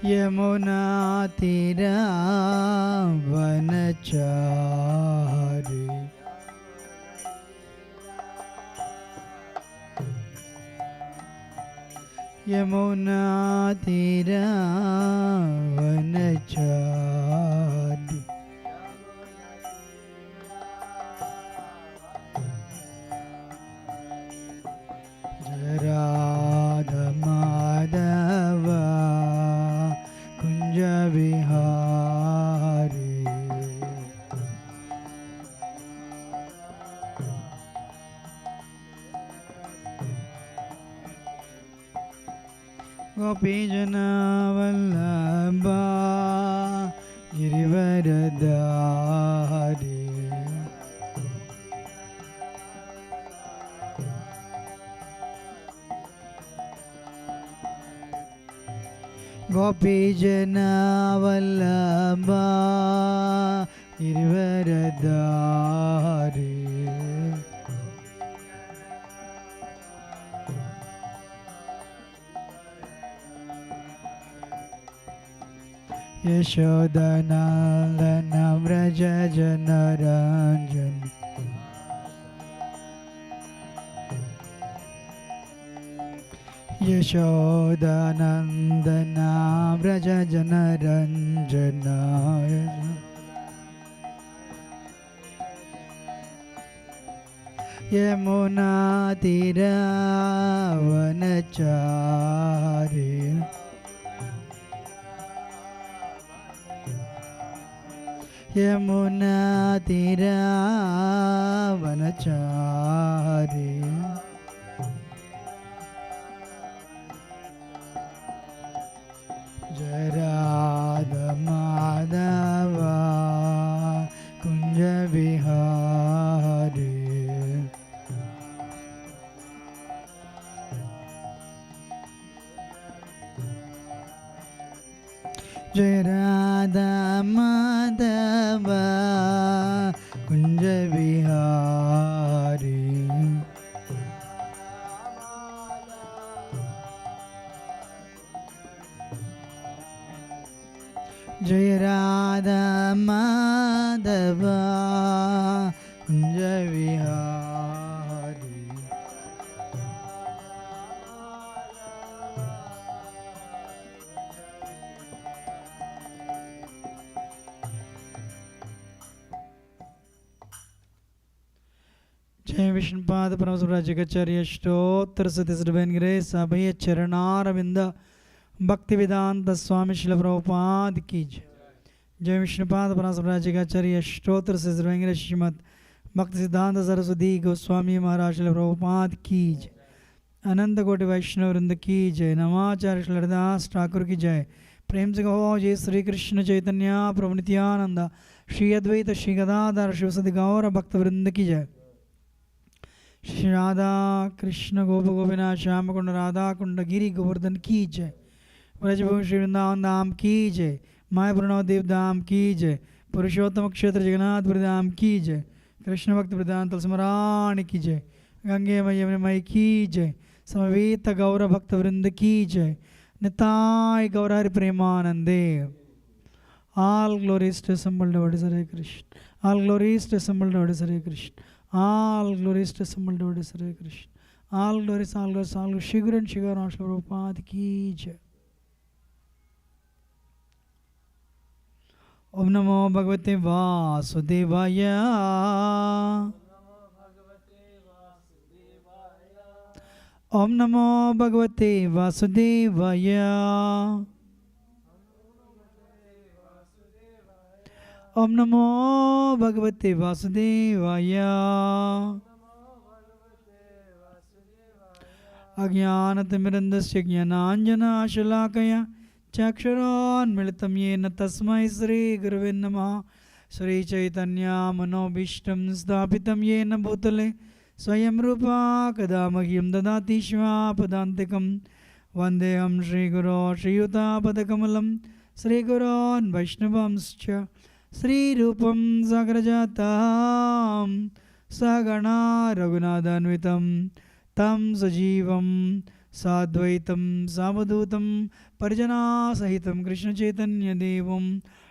यमुना तीरा वनचारी यमुना तीरा वनचारी राधा माधव कुंज विहारी गोपी जना वल्लभा गिरिवरधारी गोपी जना वल्लभा गिरिवरधारी यशोदनन्दन व्रज जनरञ्जन यशोदनन्दन व्रज जनरञ्जन यमुना तीरा वनचारी यमुना तीरा वनचारी जय राधा माधव कुंज विहारी जय राधा माधव कुंज विहारी जय राधा माधव कुंज विहारी जय विष्णुपाद परम सुराजिकाचार्य स्तोत्र सतिसर्वेन्द्रे सभय चरणारविंद भक्ति वेदांत स्वामी शिल प्रभुपाद की जय। जय विष्णुपाद परम सुराजिकाचार्य स्तोत्र सतिसर्वेन्द्रे श्रीमद भक्ति सिद्धांत सरस्वती गोस्वामी महाराज शिल प्रभुपाद की जय। अनंत कोटि वैष्णव वृंद की जय। नमाचार्य श्रीदास ठाकुर की जय। प्रेम से कहो जय श्री कृष्ण चैतन्य प्रभु नित्यानंद श्री अद्वैत श्री गदाधर शिवसदि गौर भक्त वृंद की जय। श्री राधा कृष्ण गोप गोपिनाथ श्याम कुंड राधा कुंड गिरी गोवर्धन की जय। ब्रजभूमि श्री वृंदावन धाम की जय। मायापुर नवद्वीप धाम की जय। पुरुषोत्तम क्षेत्र जगन्नाथपुरी धाम की जय। कृष्ण भक्त प्रधान तुलसीमराणी की जय। गंगे मय मई की जय। समवेत गौर भक्त वृंद की जय। निताय गौर हरि प्रेमानंदे। All glories to assembled devotees Hare Krishna. All glories to assembled devotees Hare Krishna. All glories to assembled devotees Hare Krishna. All glories, all glories, all glories. Shri Guru and Shri Gaura Prabhupada ki jai. Om Namo Bhagavate Vasudevaya. Om Namo Bhagavate Vasudevaya. Om Namo Bhagavate Vasudevaya. Ajnanatimidandasya jnananjana shalakaya चक्षुरोन्मिलितं येन तस्मै श्रीगुरवे नमः। श्रीचैतन्य मनोभीष्टं स्थापितं येन भूतले स्वयं रूपा कदा मह्यं ददाति स्वापदान्तिकं। वन्देऽहं श्रीगुरो श्रीयुतापदकमलं श्रीगुरोन् वैष्णवांश्च श्रीरूपं साग्रजातं सहगणा रघुनाथान्वितं तं सजीवं साद्वैतं सावधूतं परिजनासहितं कृष्णचैतन्यदेवं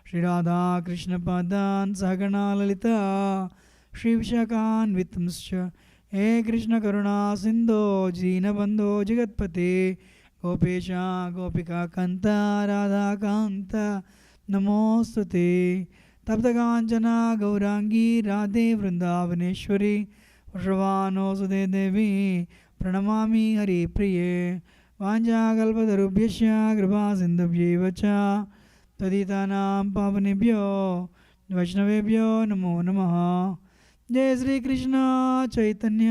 श्रीराधाकृष्णपादान् सहगणा ललिता श्रीविशाखान्वितंश्च हे कृष्णकरुणा सिन्धो दीनबन्धो जगत्पते गोपेश गोपिकान्त राधाकान्त नमोऽस्तुते तप्तकाञ्चना गौराङ्गी राधे वृन्दावनेश्वरी वृषभानुसुते देवी प्रणमामि हरिप्रिये वाञ्छाकल्पतरुभ्यश्च कृपासिन्धुभ्यैव च पतितानां पावनेभ्यो वैष्णवेभ्यो नमो नमः। जय श्री कृष्ण चैतन्य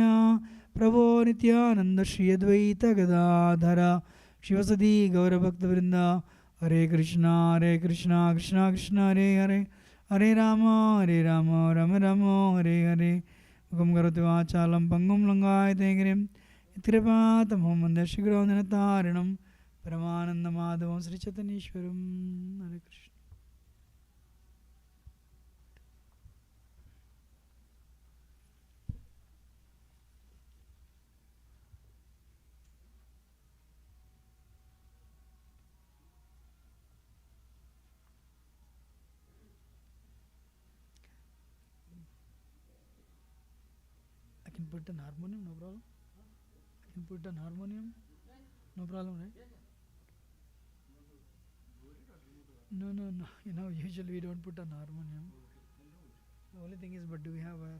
प्रभो नित्यानंद श्री अद्वैत गदाधर शिवसदी गौरभक्तवृंद हरे कृष्णा कृष्णा कृष्णा हरे हरे हरे राम राम राम हरे हरे मुखं करोति वाचालं पंगुं लङ्घयते गिरिं यत्कृपातमहं वन्दे श्रीगुरोर्नितारिणं परमानन्दमाधवं श्रीचैतन्येश्वरं। हरे Krishna. I can put an harmonium, no problem. I can put an harmonium, no problem, right? No. Usually we don't put an harmonium. The only thing is, but do we have a?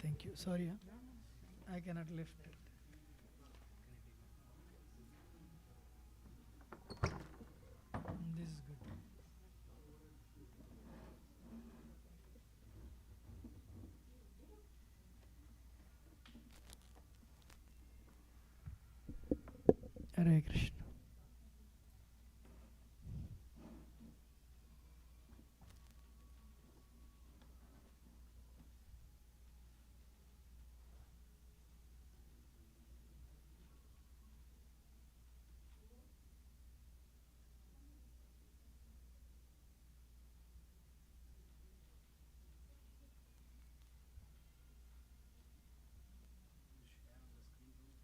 Thank you. Sorry, I cannot lift it. This is good. Hare Krishna.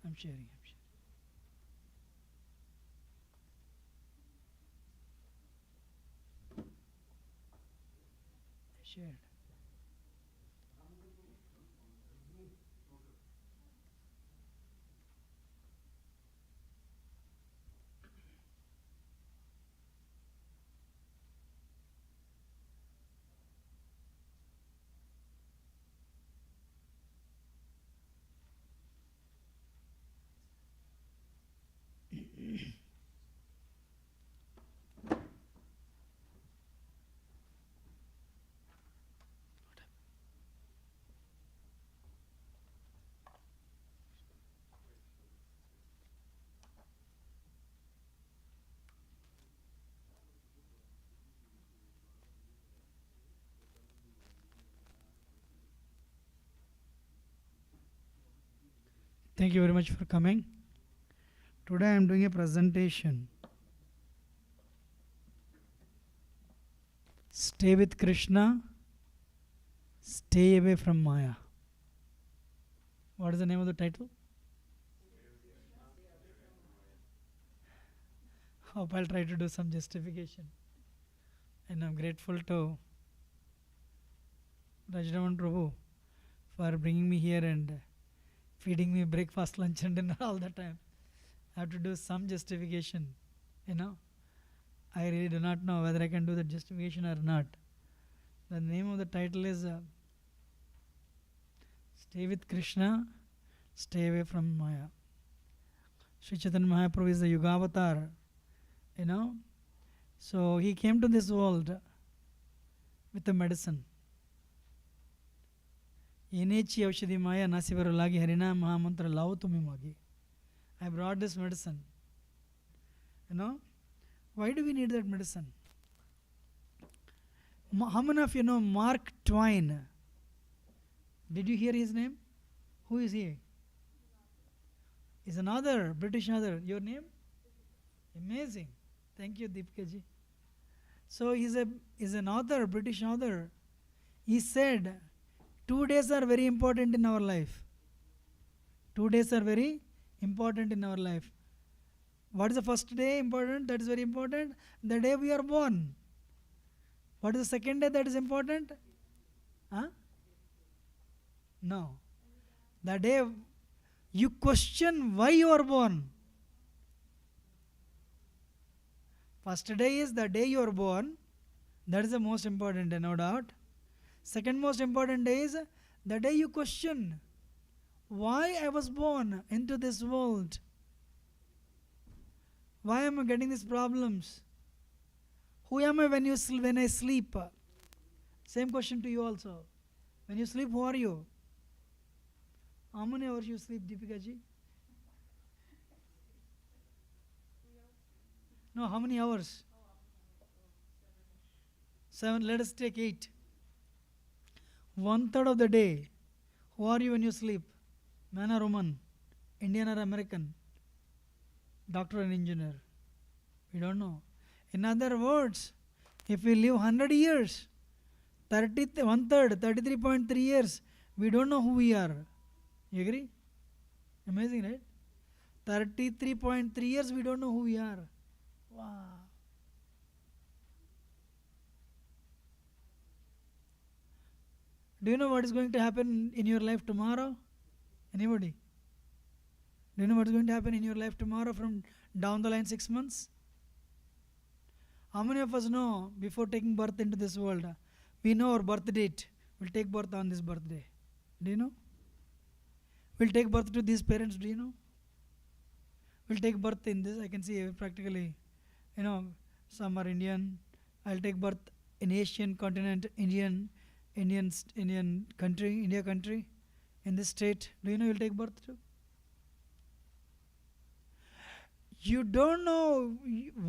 I'm sharing. Shared. Thank you very much for coming. Today I am doing a presentation. Stay with Krishna, stay away from Maya. What is the name of the title? Hope I'll try to do some justification. And I'm grateful to Rajraman Prabhu for bringing me here and feeding me breakfast, lunch and dinner all the time. I have to do some justification, I really do not know whether I can do that justification or not. The name of the title is Stay with Krishna, stay away from Maya. Sri Chaitanya Mahaprabhu is the Yugavatar, So he came to this world with a medicine. Enechi Aushadhi Maya Nasivarulagi Harina Mahamantra Lautumi Magi. I brought this medicine. Why do we need that medicine? How many of you know Mark Twain? Did you hear his name? Who is he? He's an author, British author. Your name? Amazing. Thank you, Deepika ji. So he's an author, British author. He said, 2 days are very important in our life. 2 days are very important in our life. What is the first day important? That is very important. The day we are born. What is the second day that is important? Huh? No. The day you question why you are born. First day is the day you are born. That is the most important day, no doubt. Second most important day is the day you question why I was born into this world. Why am I getting these problems? Who am I when I sleep? Same question to you also. When you sleep, who are you? How many hours you sleep, Deepika ji? No, how many hours? 7. Let us take 8. 1/3 of the day. Who are you when you sleep? Man or woman? Indian or American? Doctor and engineer? We don't know. In other words, if we live 100 years, 1/3, 33.3 years, we don't know who we are. You agree? Amazing, right? 33.3 years, we don't know who we are. Wow. Do you know what is going to happen in your life tomorrow? Anybody? Do you know what is going to happen in your life tomorrow from down the line 6 months? How many of us know before taking birth into this world, we know our birth date? We'll take birth on this birthday. Do you know? We'll take birth to these parents. Do you know? We'll take birth in this. I can see practically, some are Indian. I'll take birth in Asian continent, Indian country, India country, in this state. Do you know you'll take birth to? You don't know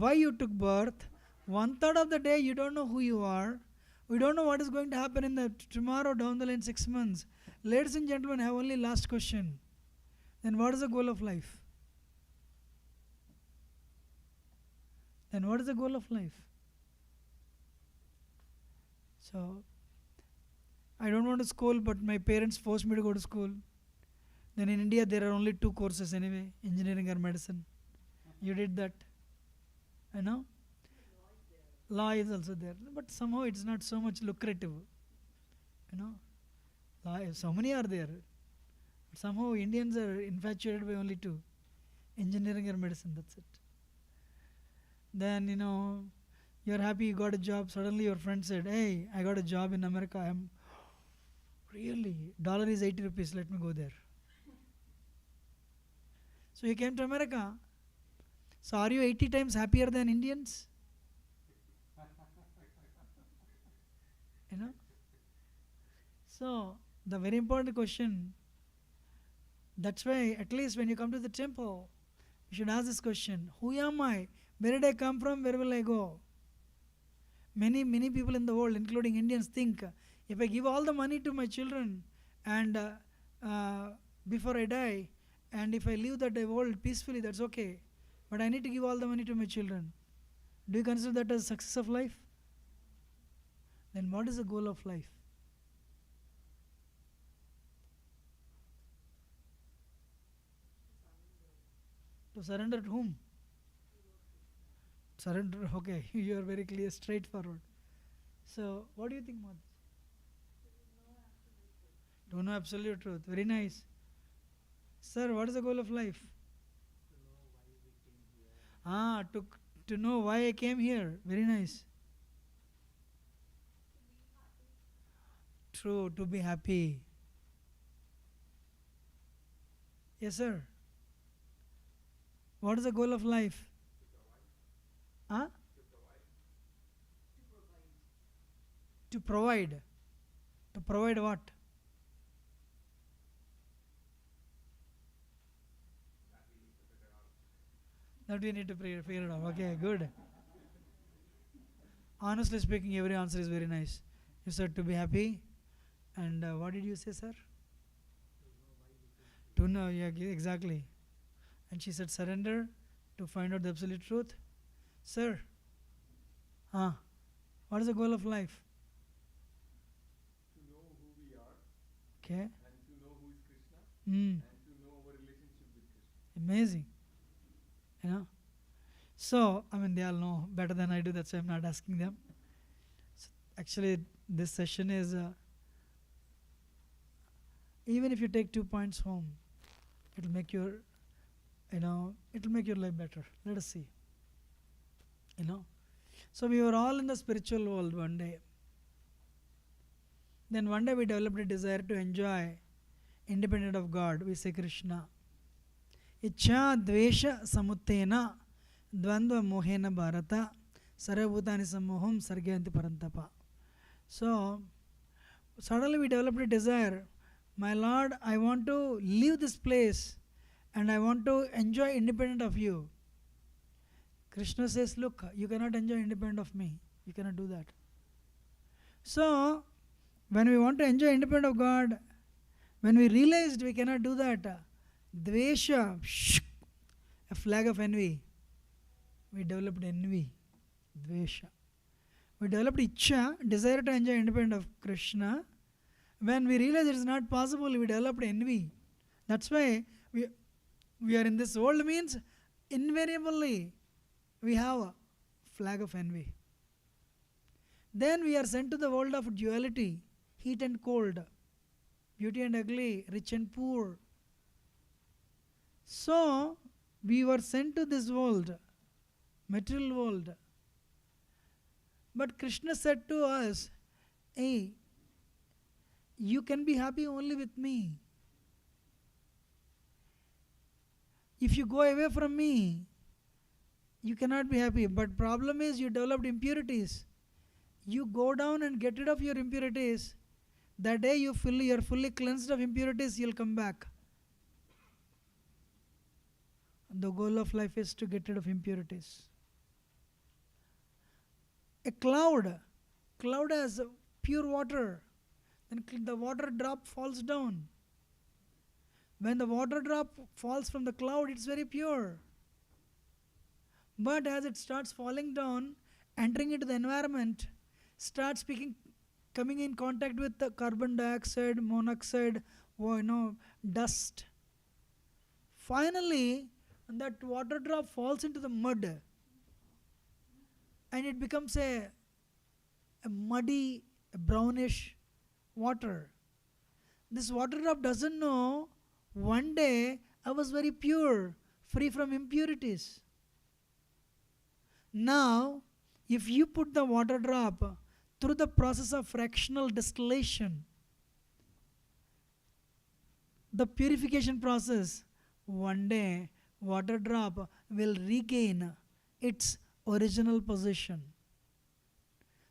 why you took birth. 1/3 of the day you don't know who you are. We don't know what is going to happen in the tomorrow down the line 6 months. Ladies and gentlemen, I have only last question. Then what is the goal of life? Then what is the goal of life? So, I don't want to school, but my parents forced me to go to school. Then in India there are only 2 courses anyway, engineering or medicine. You did that. I know. Law is also there, but somehow it's not so much lucrative. Law, so many are there. But somehow Indians are infatuated by only 2, engineering or medicine, that's it. Then, you're happy you got a job. Suddenly your friend said, hey, I got a job in America. I'm really, dollar is 80 rupees, let me go there. So you came to America. So are you 80 times happier than Indians? So the very important question, that's why at least when you come to the temple, you should ask this question, who am I? Where did I come from? Where will I go? Many people in the world, including Indians, think if I give all the money to my children and before I die, and if I leave that world peacefully, that's okay. But I need to give all the money to my children. Do you consider that as success of life? Then what is the goal of life? To surrender to whom? Surrender, okay. You are very clear, straightforward. So, what do you think, Madhu? To know absolute truth. Very nice. Sir, what is the goal of life? To know why I came here. Very nice. True, to be happy. Yes, sir. What is the goal of life? To provide. To provide what? That we need to figure it out. Okay, good. Honestly speaking, every answer is very nice. You said to be happy. And what did you say, sir? To know, yeah, exactly. And she said surrender, To find out the absolute truth? Sir, what is the goal of life? To know who we are. Okay. And to know who is Krishna. And to know our relationship with Krishna. Amazing. So, they all know better than I do, that's why I'm not asking them. So actually, this session is, even if you take 2 points home, it'll make your, it'll make your life better. Let us see. So we were all in the spiritual world one day. Then one day we developed a desire to enjoy independent of God. We say Krishna. Ichha dvesha samuttena dvandva mohena bharata sarvabhutani sammoham sargyanti parantapa. So suddenly we developed a desire. My Lord, I want to leave this place and I want to enjoy independent of you. Krishna says, look, you cannot enjoy independent of me. You cannot do that. So when we want to enjoy independent of God, when we realized we cannot do that, dvesha, a flag of envy, we developed envy, dvesha. We developed ichha, desire to enjoy independent of Krishna. When we realized it is not possible, we developed envy. That's why we are in this world, means invariably we have a flag of envy. Then we are sent to the world of duality, heat and cold, beauty and ugly, rich and poor. So we were sent to this world, material world. But Krishna said to us, hey, you can be happy only with me. If you go away from me, you cannot be happy. But problem is you developed impurities. You go down and get rid of your impurities. That day you're fully cleansed of impurities, you'll come back. The goal of life is to get rid of impurities. A cloud has pure water. Then the water drop falls down. When the water drop falls from the cloud, it's very pure. But as it starts falling down, entering into the environment, starts coming in contact with the carbon dioxide, monoxide, dust. Finally, that water drop falls into the mud and it becomes a muddy, brownish water. This water drop doesn't know, one day I was very pure, free from impurities. Now, if you put the water drop through the process of fractional distillation, the purification process, one day water drop will regain its original position.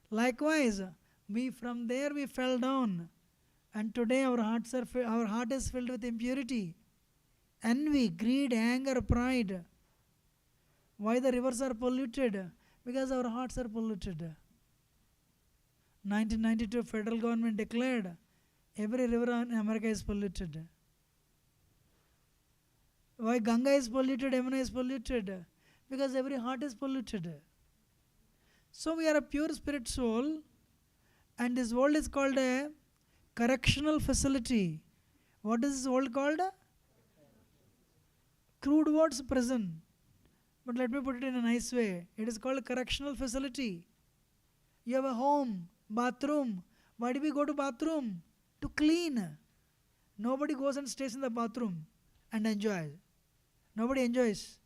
Likewise, from there we fell down, and today our heart is filled with impurity, envy, greed, anger, pride. Why the rivers are polluted? Because our hearts are polluted. 1992 federal government declared every river in America is polluted. Why Ganga is polluted, Yamuna is polluted? Because every heart is polluted. So we are a pure spirit soul, and this world is called a correctional facility. What is this world called? Crude words, prison. But let me put it in a nice way. It is called a correctional facility. You have a home, bathroom. Why do we go to bathroom? To clean. Nobody goes and stays in the bathroom and enjoys. Nobody enjoys.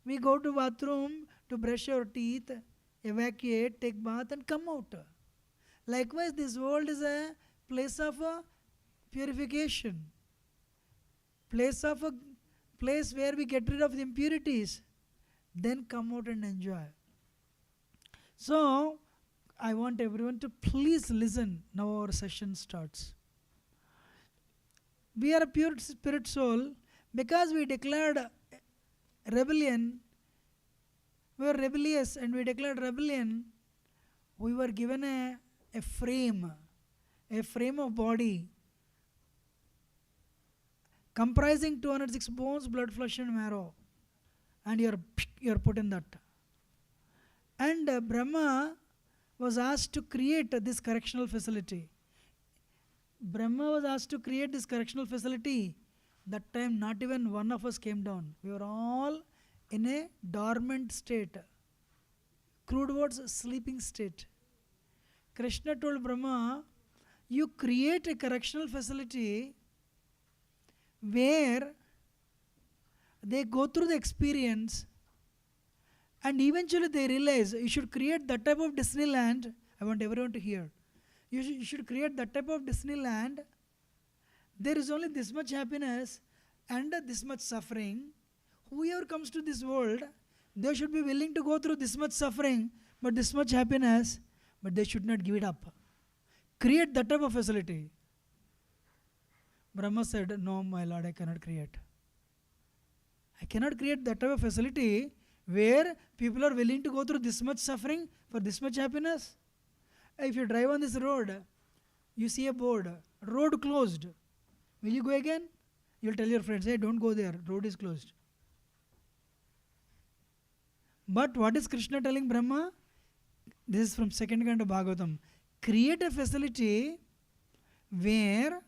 We go to bathroom to brush our teeth, evacuate, take bath and come out. Likewise, this world is a place of purification. Place where we get rid of the impurities, then come out and enjoy. So, I want everyone to please listen. Now our session starts. We are a pure spirit soul because we declared rebellion. We were rebellious and we declared rebellion. We were given a frame of body. comprising 206 bones, blood, flesh and marrow, and you're put in that. And Brahma was asked to create this correctional facility. Brahma was asked to create this correctional facility. That time not even one of us came down. We were all in a dormant state. Crude words, sleeping state. Krishna told Brahma, you create a correctional facility where they go through the experience and eventually they realize you should create that type of Disneyland. I want everyone to hear. You should create that type of Disneyland. There is only this much happiness and this much suffering. Whoever comes to this world, they should be willing to go through this much suffering, but this much happiness, but they should not give it up. Create that type of facility. Brahma said, no, my Lord, I cannot create. I cannot create that type of facility where people are willing to go through this much suffering for this much happiness. If you drive on this road, you see a board, road closed. Will you go again? You'll tell your friends, hey, don't go there, road is closed. But what is Krishna telling Brahma? This is from second Canto Bhagavatam. Create a facility where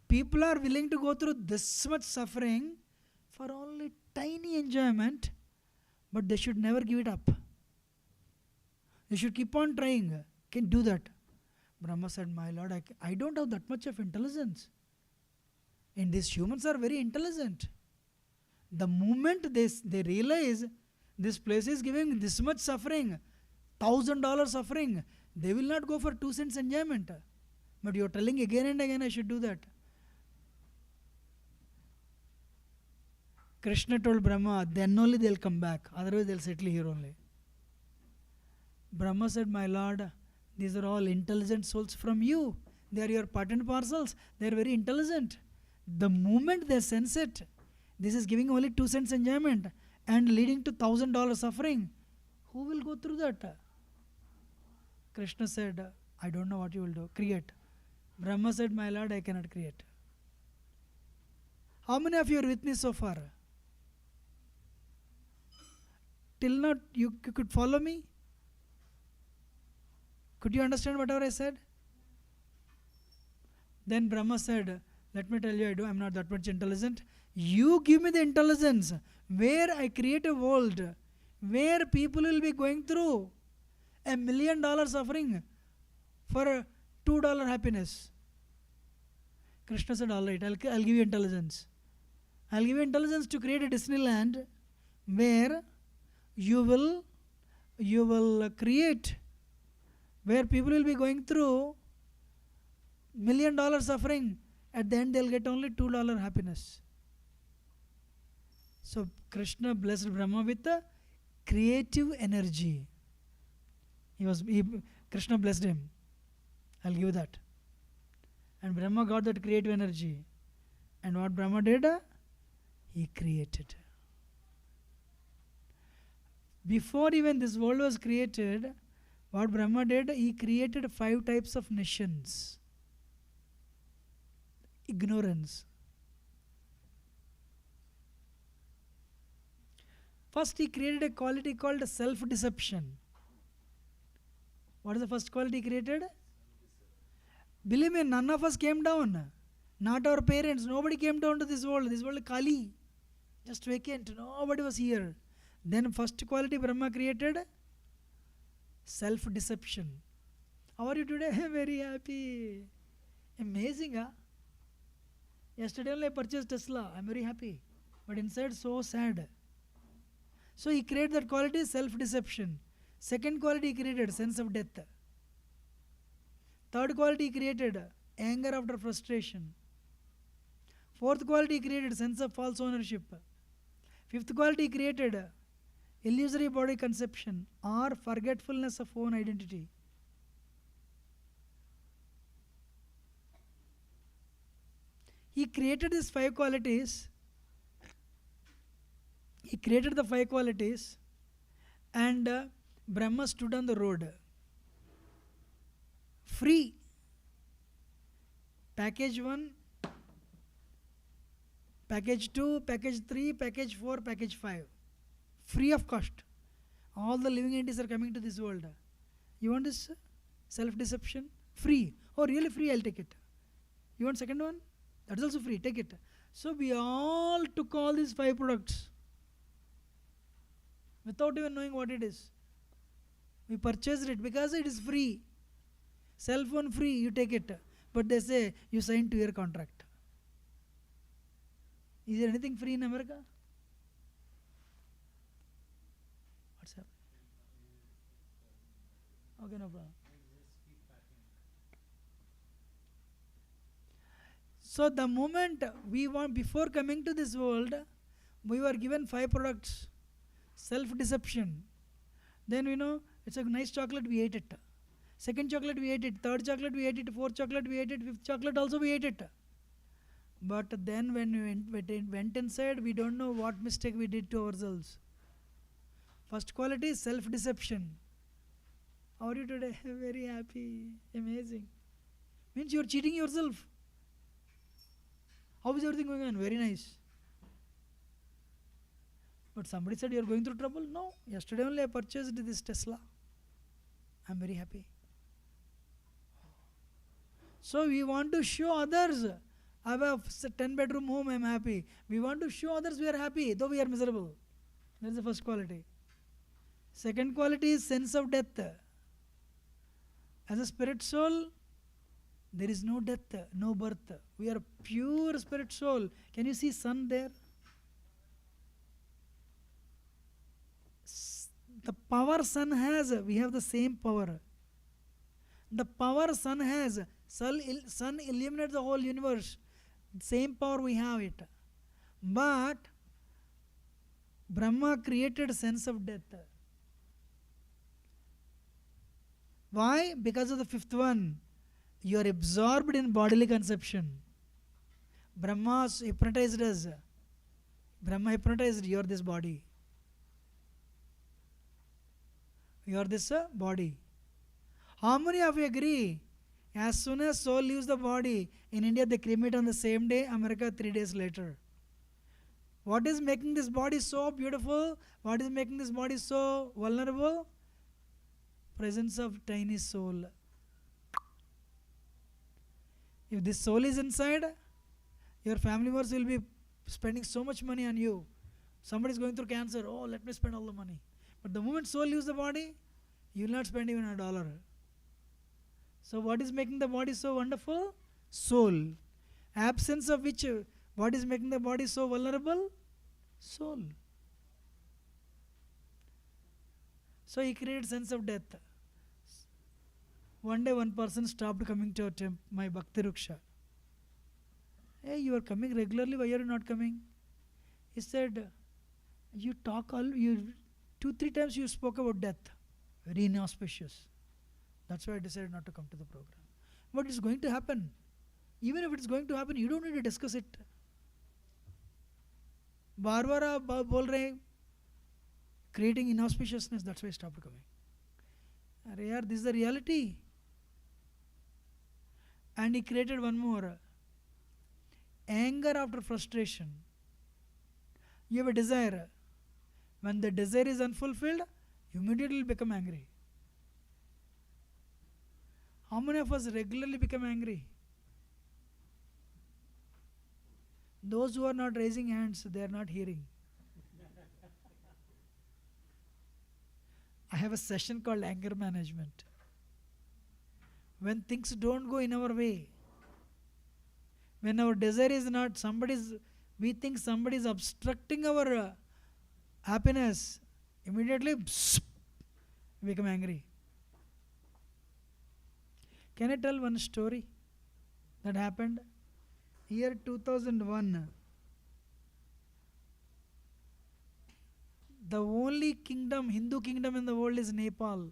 people are willing to go through this much suffering for only tiny enjoyment, but they should never give it up. They should keep on trying. Can do that. Brahma said, my Lord, I don't have that much of intelligence. And these humans are very intelligent. The moment they realize this place is giving this much suffering, $1,000 suffering, they will not go for 2 cents enjoyment. But you are telling again and again I should do that. Krishna told Brahma, then only they'll come back, otherwise they'll settle here only. Brahma said, my Lord, these are all intelligent souls from you. They are your part and parcels. They are very intelligent. The moment they sense it, this is giving only 2 cents enjoyment and leading to $1,000 suffering, who will go through that? Krishna said, I don't know what you will do. Create. Brahma said, my Lord, I cannot create. How many of you are with me so far? Till now, you could follow me? Could you understand whatever I said? Then Brahma said, let me tell you, I'm not that much intelligent. You give me the intelligence where I create a world where people will be going through $1 million suffering for a $2 happiness. Krishna said, all right, I'll give you intelligence. I'll give you intelligence to create a Disneyland where you will create, where people will be going through $1 million suffering. At the end, they'll get only $2 happiness. So Krishna blessed Brahma with the creative energy. Krishna blessed him. I'll give that. And Brahma got that creative energy. And what Brahma did? He created. Before even this world was created, what Brahma did, he created 5 types of nations. Ignorance. First, he created a quality called self-deception. What is the first quality he created? Believe me, none of us came down. Not our parents. Nobody came down to this world. This world is Kali. Just vacant. Nobody was here. Then first quality Brahma created, self-deception. How are you today? Very happy. Amazing, huh? Yesterday only I purchased Tesla. I'm very happy. But inside so sad. So he created that quality, self-deception. Second quality he created, sense of death. Third quality he created, anger after frustration. Fourth quality he created, sense of false ownership. Fifth quality he created, illusory body conception or forgetfulness of own identity. He created these 5 qualities. He created the 5 qualities and Brahma stood on the road. Free. Package 1, package 2, package 3, package 4, package 5. Free of cost. All the living entities are coming to this world. You want this self-deception? Free. Oh, really free? I'll take it. You want second one? That's also free. Take it. So we all took all these 5 products without even knowing what it is. We purchased it because it is free. Cell phone free, you take it. But they say you signed 2-year contract. Is there anything free in America? What's up? Okay, no problem. So the moment we want, before coming to this world, we were given 5 products. Self-deception. Then we know it's a nice chocolate, we ate it. Second chocolate we ate it. Third chocolate we ate it. Fourth chocolate we ate it. Fifth chocolate also we ate it. But then when we went inside, we don't know what mistake we did to ourselves. First quality is self-deception. How are you today? Very happy. Amazing. Means you are cheating yourself. How is everything going on? Very nice. But somebody said you are going through trouble. No. Yesterday only I purchased this Tesla. I am very happy. So we want to show others. I have a 10-bedroom home, I am happy. We want to show others we are happy, though we are miserable. That is the first quality. Second quality is sense of death. As a spirit soul, there is no death, no birth. We are pure spirit soul. Can you see sun there? The power sun has, we have the same power. The power sun has, sun illuminates the whole universe. Same power we have it. But Brahma created sense of death. Why? Because of the fifth one. You are absorbed in bodily conception. Brahma hypnotized us. Brahma hypnotized, you are this body. You are this body. How many of you agree? As soon as soul leaves the body, in India they cremate on the same day, America 3 days later. What is making this body so beautiful? What is making this body so vulnerable? Presence of tiny soul. If this soul is inside, your family members will be spending so much money on you. Somebody is going through cancer. Oh, let me spend all the money. But the moment soul leaves the body, you will not spend even $1. So what is making the body so wonderful? Soul. Absence of which, what is making the body so vulnerable? Soul. So he created sense of death. One day one person stopped coming to my Bhakti Ruksha. Hey, you are coming regularly, why are you not coming? He said, you talk all, 2-3 times you spoke about death. Very inauspicious. That's why I decided not to come to the program. But it's going to happen. Even if it's going to happen, you don't need to discuss it. Barbara bol rahe, creating inauspiciousness, that's why I stopped coming. Arey yaar, this is the reality. And he created one more. Anger after frustration. You have a desire. When the desire is unfulfilled, you immediately become angry. How many of us regularly become angry? Those who are not raising hands, they are not hearing. I have a session called anger management. When things don't go in our way, when our desire is not, we think somebody is obstructing our happiness, immediately we become angry. Can I tell one story that happened? Year 2001, the only kingdom, Hindu kingdom in the world is Nepal.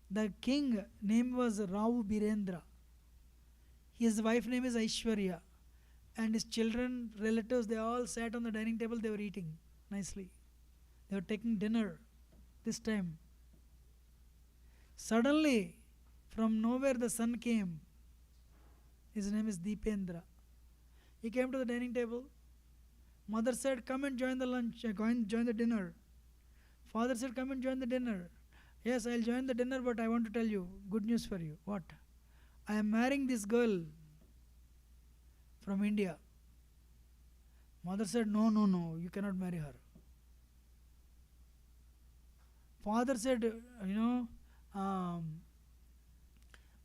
The king name was Rao Birendra. His wife name is Aishwarya. And his children, relatives, they all sat on the dining table, they were eating nicely. They were taking dinner this time. Suddenly, from nowhere the son came. His name is Deependra. He came to the dining table. Mother said, come and join the lunch, join the dinner. Father said, come and join the dinner. Yes, I'll join the dinner, but I want to tell you, good news for you. What? I am marrying this girl from India. Mother said, no, no, no, you cannot marry her. Father said,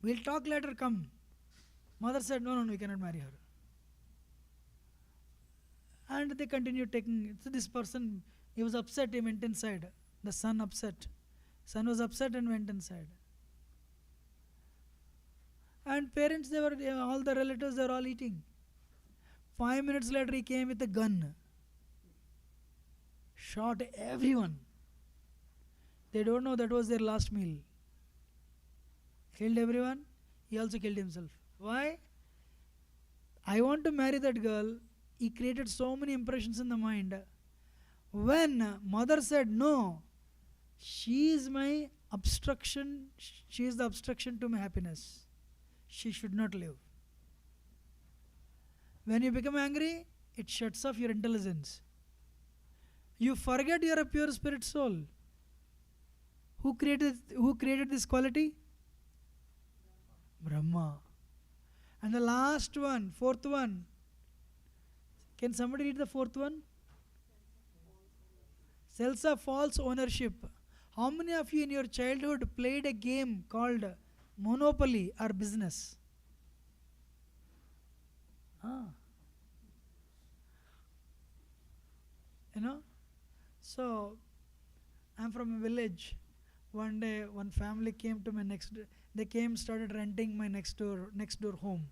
we'll talk later, come. Mother said, no, no, no, you cannot marry her. And they continued taking. So this person, he was upset, he went inside. The son upset. Son was upset and went inside. And parents, they were, all the relatives, they were all eating. 5 minutes later, he came with a gun. Shot everyone. They don't know that was their last meal. Killed everyone. He also killed himself. Why? I want to marry that girl. He created so many impressions in the mind. When mother said, no, she is my obstruction, she is the obstruction to my happiness. She should not live. When you become angry, it shuts off your intelligence. You forget you are a pure spirit soul. Who created this quality? Brahma. And the last one, fourth one. Can somebody read the fourth one? Sense of false ownership. How many of you in your childhood played a game called Monopoly or business? So I'm from a village. One day, one family came to my next door. They came, started renting my next door home.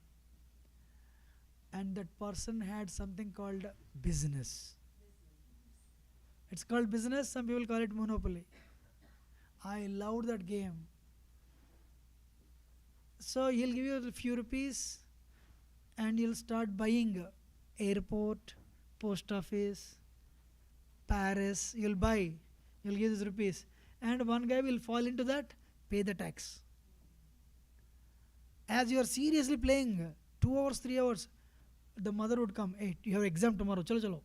And that person had something called business. It's called business, some people call it Monopoly. I loved that game. So he'll give you a few rupees and you'll start buying airport, post office, Paris, you'll buy, you'll give these rupees. And one guy will fall into that, pay the tax. As you are seriously playing, 2 hours, 3 hours, the mother would come, hey, you have exam tomorrow, chalo chalo.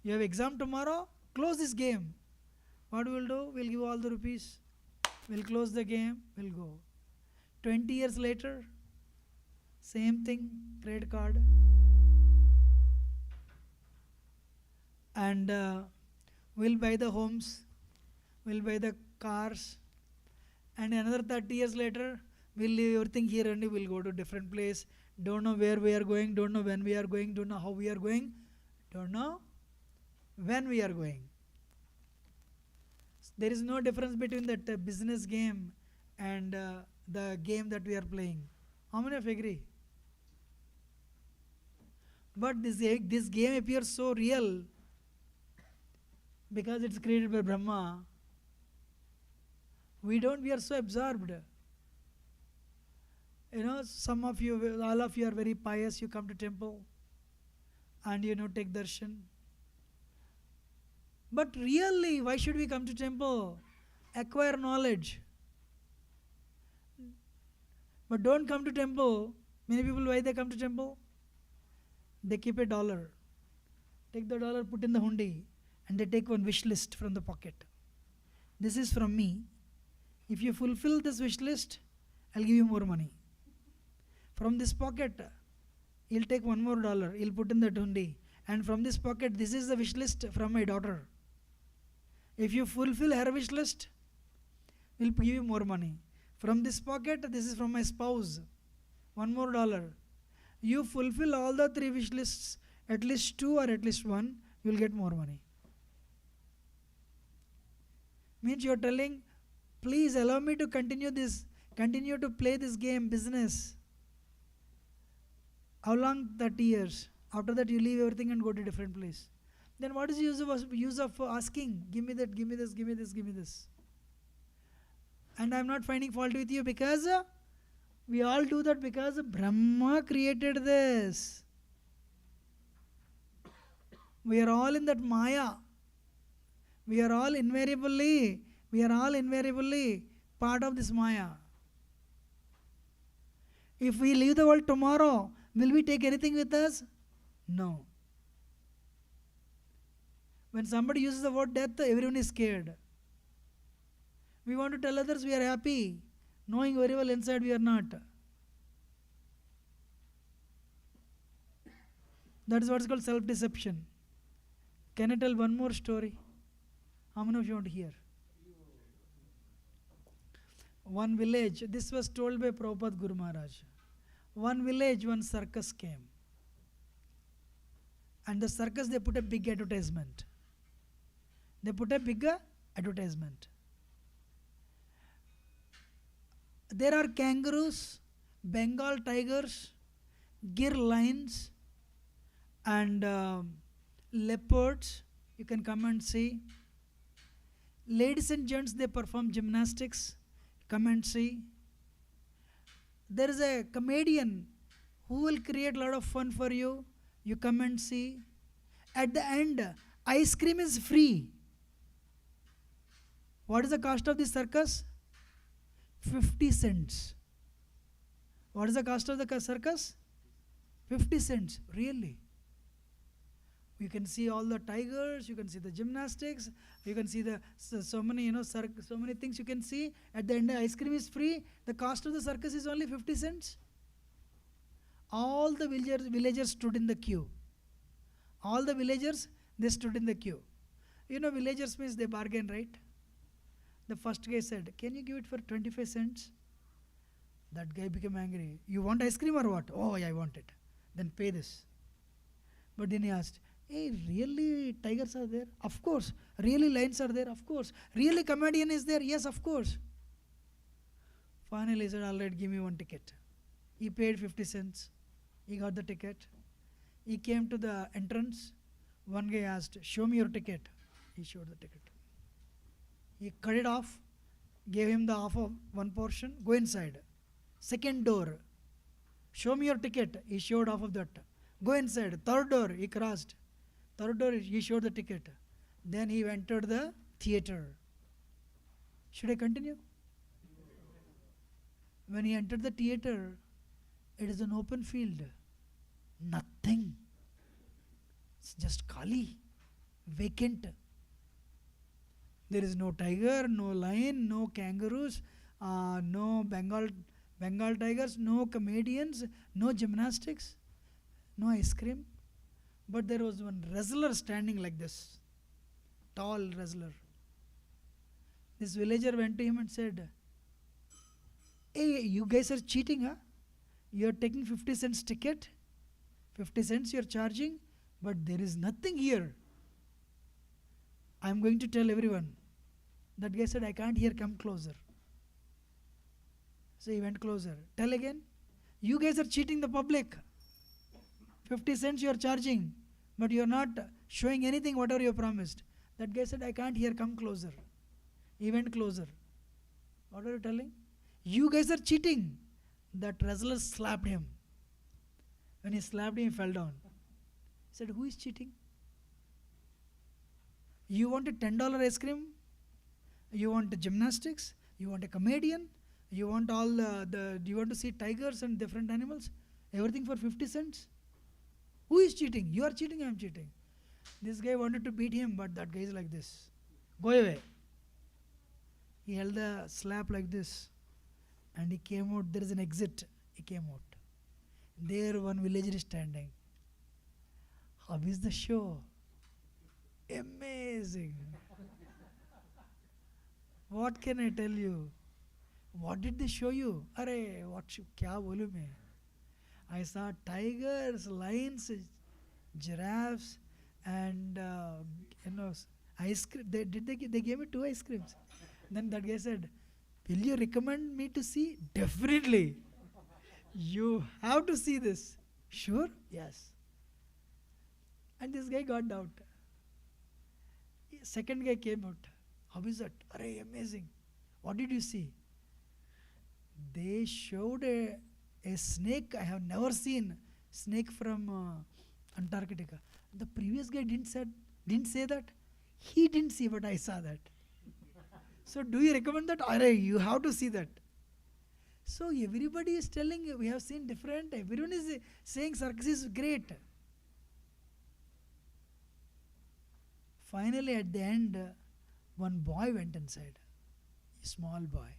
You have exam tomorrow, close this game. What we'll do? We'll give all the rupees. We'll close the game, we'll go. 20 years later, same thing, credit card. And we'll buy the homes, we'll buy the cars. And another 30 years later, we'll leave everything here and we'll go to different place. Don't know where we are going, don't know when we are going, don't know how we are going, don't know when we are going. There is no difference between that business game and the game that we are playing. How many of you agree? But this game appears so real because it's created by Brahma. We are so absorbed. Some of you, all of you are very pious, you come to temple and take darshan. But really, why should we come to temple? Acquire knowledge. But don't come to temple. Many people, why they come to temple? They keep $1. Take the $1, put in the hundi, and they take one wish list from the pocket. This is from me. If you fulfill this wish list, I'll give you more money. From this pocket, he'll take one more $1. He'll put in the hundi. And from this pocket, this is the wish list from my daughter. If you fulfill her wish list, we'll give you more money. From this pocket, this is from my spouse. One more $1. You fulfill all the 3 wish lists, at least 2 or at least 1, you'll get more money. Means you're telling, please allow me to continue to play this game, business. How long? 30 years. After that, you leave everything and go to a different place. Then what is the use of asking, give me that, give me this, give me this, give me this. And I'm not finding fault with you because we all do that because Brahma created this. We are all in that Maya. We are all invariably part of this Maya. If we leave the world tomorrow, will we take anything with us? No. When somebody uses the word death, everyone is scared. We want to tell others we are happy, knowing very well inside we are not. That is what is called self-deception. Can I tell one more story? How many of you want to hear? One village, this was told by Prabhupada Guru Maharaj. One village, one circus came. And the circus, they put a big advertisement. They put a bigger advertisement. There are kangaroos, Bengal tigers, gir lions, and leopards. You can come and see. Ladies and gents, they perform gymnastics. Come and see. There is a comedian who will create a lot of fun for you. You come and see. At the end, ice cream is free. What is the cost of this circus? 50 cents. What is the cost of the circus? 50 cents. Really? You can see all the tigers, you can see the gymnastics, you can see the so many things you can see. At the end, ice cream is free. The cost of the circus is only 50 cents. All the villagers stood in the queue. All the villagers, they stood in the queue. You know, villagers means they bargain, right? The first guy said, "Can you give it for 25 cents?" That guy became angry. "You want ice cream or what?" "Oh, yeah, I want it." "Then pay this." But then he asked, "Hey, really tigers are there?" "Of course." "Really lions are there?" "Of course." "Really comedian is there?" "Yes, of course." Finally he said, "All right, give me one ticket." He paid 50 cents. He got the ticket. He came to the entrance. One guy asked, "Show me your ticket." He showed the ticket. He cut it off, gave him the half of one portion. "Go inside." Second door. "Show me your ticket." He showed half of that. "Go inside." Third door, he crossed. Third door, he showed the ticket. Then he entered the theater. Should I continue? When he entered the theater, it is an open field. Nothing. It's just Kali, vacant. There is no tiger, no lion, no kangaroos, no Bengal tigers, no comedians, no gymnastics, no ice cream. But there was one wrestler standing like this, tall wrestler. This villager went to him and said, "Hey, you guys are cheating, huh? You are taking 50 cents ticket, 50 cents you are charging, but there is nothing here. I am going to tell everyone." That guy said, "I can't hear, come closer." So he went closer. "Tell again." "You guys are cheating the public. 50 cents you are charging, but you are not showing anything whatever you promised." That guy said, "I can't hear, come closer." He went closer. "What are you telling?" "You guys are cheating." That wrestler slapped him. When he slapped him, he fell down. He said, "Who is cheating? You want a $10 ice cream? You want gymnastics? You want a comedian? You want all you want to see tigers and different animals? Everything for 50 cents? Who is cheating? You are cheating, I am cheating." This guy wanted to beat him, but that guy is like this. "Go away." He held the slap like this, and he came out. There is an exit. He came out. There one villager is standing. "How is the show?" "Amazing." "What can I tell you?" "What did they show you?" "Arey, kya bolu main? I saw tigers, lions, giraffes, and ice cream. They gave me 2 ice creams." Then that guy said, "Will you recommend me to see?" "Definitely. You have to see this." "Sure?" "Yes." And this guy got out. Second guy came out. "How is that?" "Arey, amazing." "What did you see?" They showed a snake. I have never seen snake from Antarctica. The previous guy didn't say that. He didn't see, but I saw that. "So do you recommend that?" "Arey, you have to see that." So everybody is telling, we have seen different. Everyone is saying circus is great. Finally, at the end, one boy went inside, a small boy.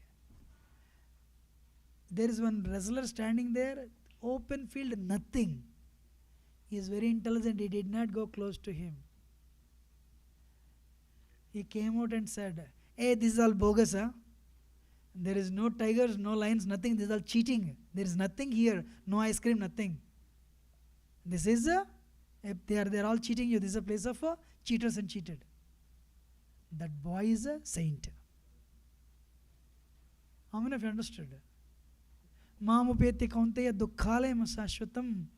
There is one wrestler standing there, open field, nothing. He is very intelligent, he did not go close to him. He came out and said, "Hey, this is all bogus, huh? There is no tigers, no lions, nothing. This is all cheating. There is nothing here. No ice cream, nothing. This is they are all cheating you. This is a place of cheaters and cheated." That boy is a saint. How many of you understood? Mamupeti kaunteya dukkhalayam sashvatam.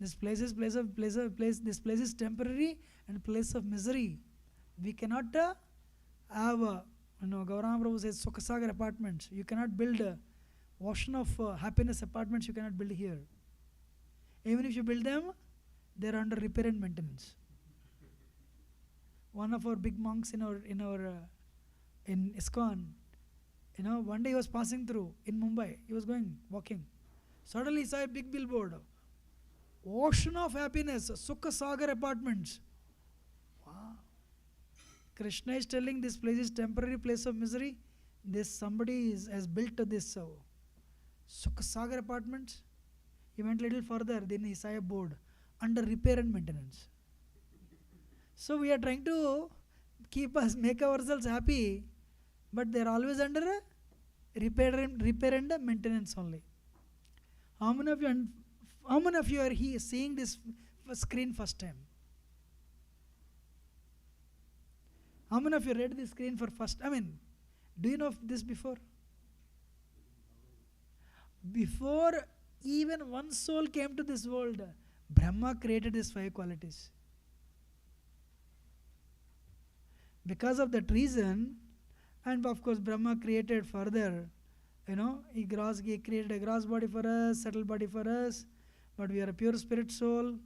This place is this place is temporary and place of misery. We cannot have Gauranga Prabhu says Sukhasagar apartments. You cannot build ocean of happiness apartments. You cannot build here. Even if you build them, they are under repair and maintenance. One of our big monks in ISKCON, one day he was passing through in Mumbai. He was walking. Suddenly he saw a big billboard. Ocean of happiness, Sukhasagar apartments. Wow. Krishna is telling this place is temporary place of misery. Somebody has built this Sukhasagar apartments. He went a little further, then he saw a board under repair and maintenance. So we are trying to make ourselves happy, but they are always under repair and maintenance only. How many of you are seeing this screen first time? How many of you read this screen for first? Do you know of this before? Before even one soul came to this world, Brahma created these 5 qualities. Because of that reason, and of course Brahma created further, he created a gross body for us, subtle body for us, but we are a pure spirit soul.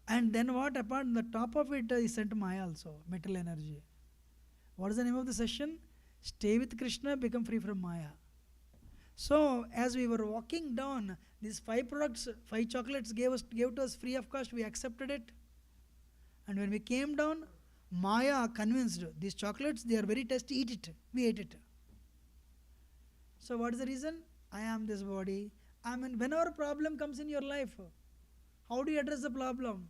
And then what happened? The top of it is sent Maya also, metal energy. What is the name of the session? Stay with Krishna, become free from Maya. So as we were walking down, these 5 products, 5 chocolates gave to us free of cost. We accepted it. And when we came down, Maya convinced these chocolates, they are very tasty, eat it. We ate it. So what is the reason? I am this body. Whenever a problem comes in your life, how do you address the problem?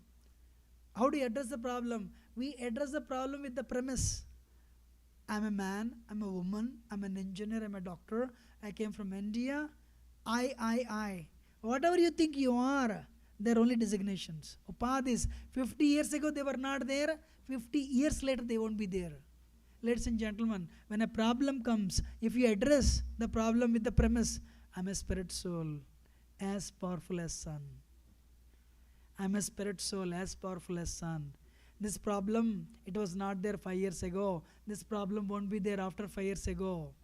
We address the problem with the premise. I'm a man, I'm a woman, I'm an engineer, I'm a doctor, I came from India. I. Whatever you think you are, they're only designations. Upadhis, 50 years ago they were not there, 50 years later they won't be there. Ladies and gentlemen, when a problem comes, if you address the problem with the premise, I'm a spirit soul, as powerful as sun. I'm a spirit soul, as powerful as sun. This problem, it was not there 5 years ago. This problem won't be there after 5 years ago.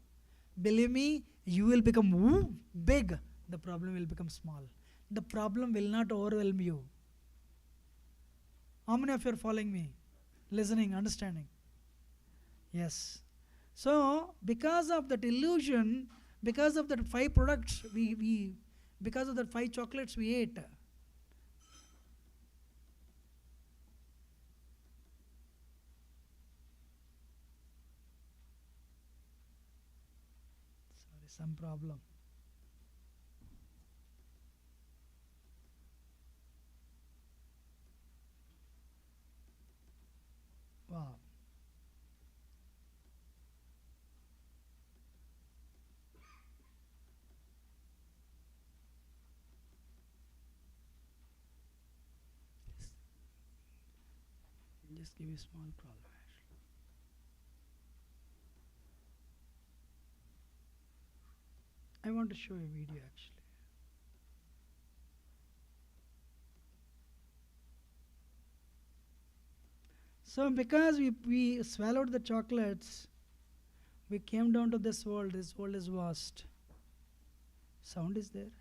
Believe me, you will become big. The problem will become small. The problem will not overwhelm you. How many of you are following me? Listening, understanding? Yes. So, because of that illusion, because of that 5 products, because of that 5 chocolates we ate, some problem. Wow. Just give you a small problem. I want to show you a video actually. So because we swallowed the chocolates, we came down to this world. This world is vast. Sound is there?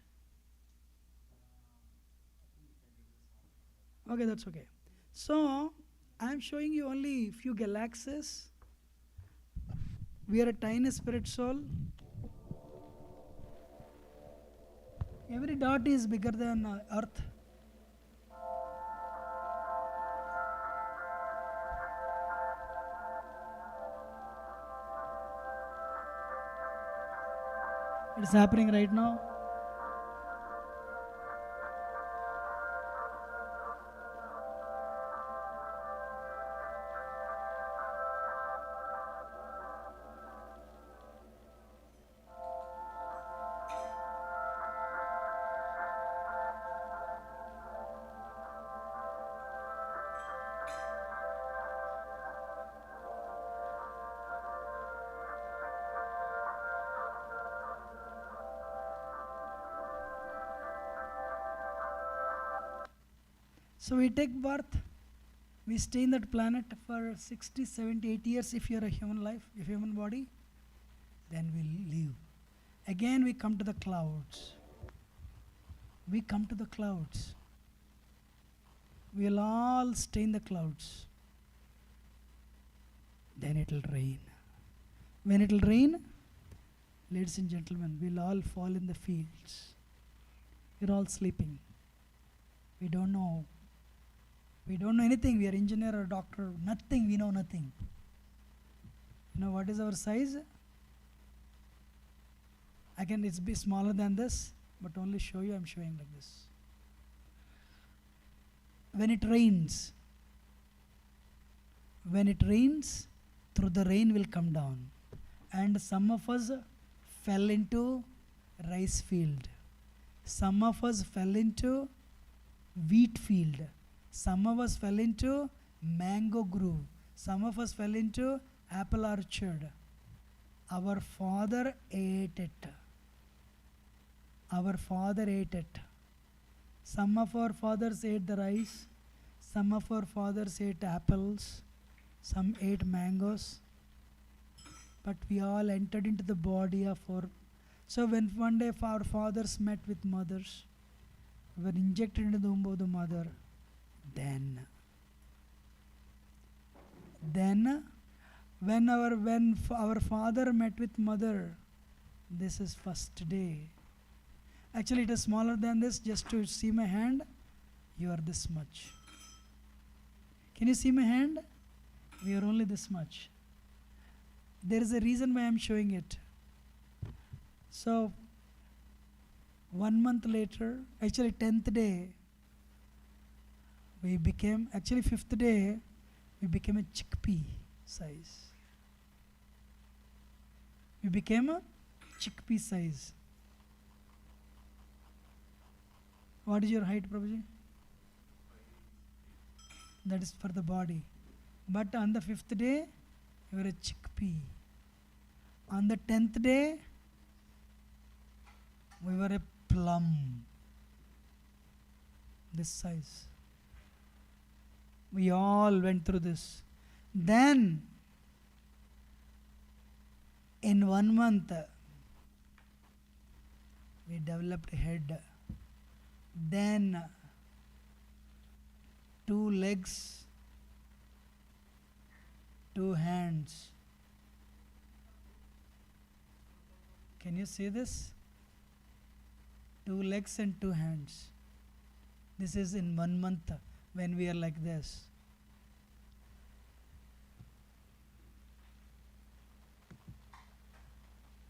Okay, that's okay. So I am showing you only few galaxies. We are a tiny spirit soul. Every dot is bigger than Earth. It's happening right now. So we take birth, we stay in that planet for 60, 70, 80 years if you're a human life, if human body, then we'll leave. Again we come to the clouds. We come to the clouds. We'll all stay in the clouds. Then it'll rain. When it'll rain, ladies and gentlemen, we'll all fall in the fields. We're all sleeping. We don't know. We don't know anything. We are engineer or doctor. Nothing. We know nothing. You know what is our size? Again, it's be smaller than this, but only show you. I'm showing like this. When it rains, through the rain will come down, and some of us fell into rice field. Some of us fell into wheat field. Some of us fell into mango grove. Some of us fell into apple orchard. Our father ate it. Our father ate it. Some of our fathers ate the rice. Some of our fathers ate apples. Some ate mangoes. But we all entered into the body of our... So when one day our fathers met with mothers, were injected into the womb of the mother, then when our father met with mother, this is first day. Actually it is smaller than this. Just to see my hand, you are this much. Can you see my hand? We are only this much. There is a reason why I am showing it. So 1 month later, actually 10th day, we became, actually 5th day, we became a chickpea size. We became a chickpea size. What is your height, Prabhuji? That is for the body. But on the 5th day, you were a chickpea. On the 10th day, we were a plum. This size. We all went through this. Then, in 1 month, we developed a head. Then, 2 legs, 2 hands. Can you see this? 2 legs and 2 hands. This is in 1 month when we are like this.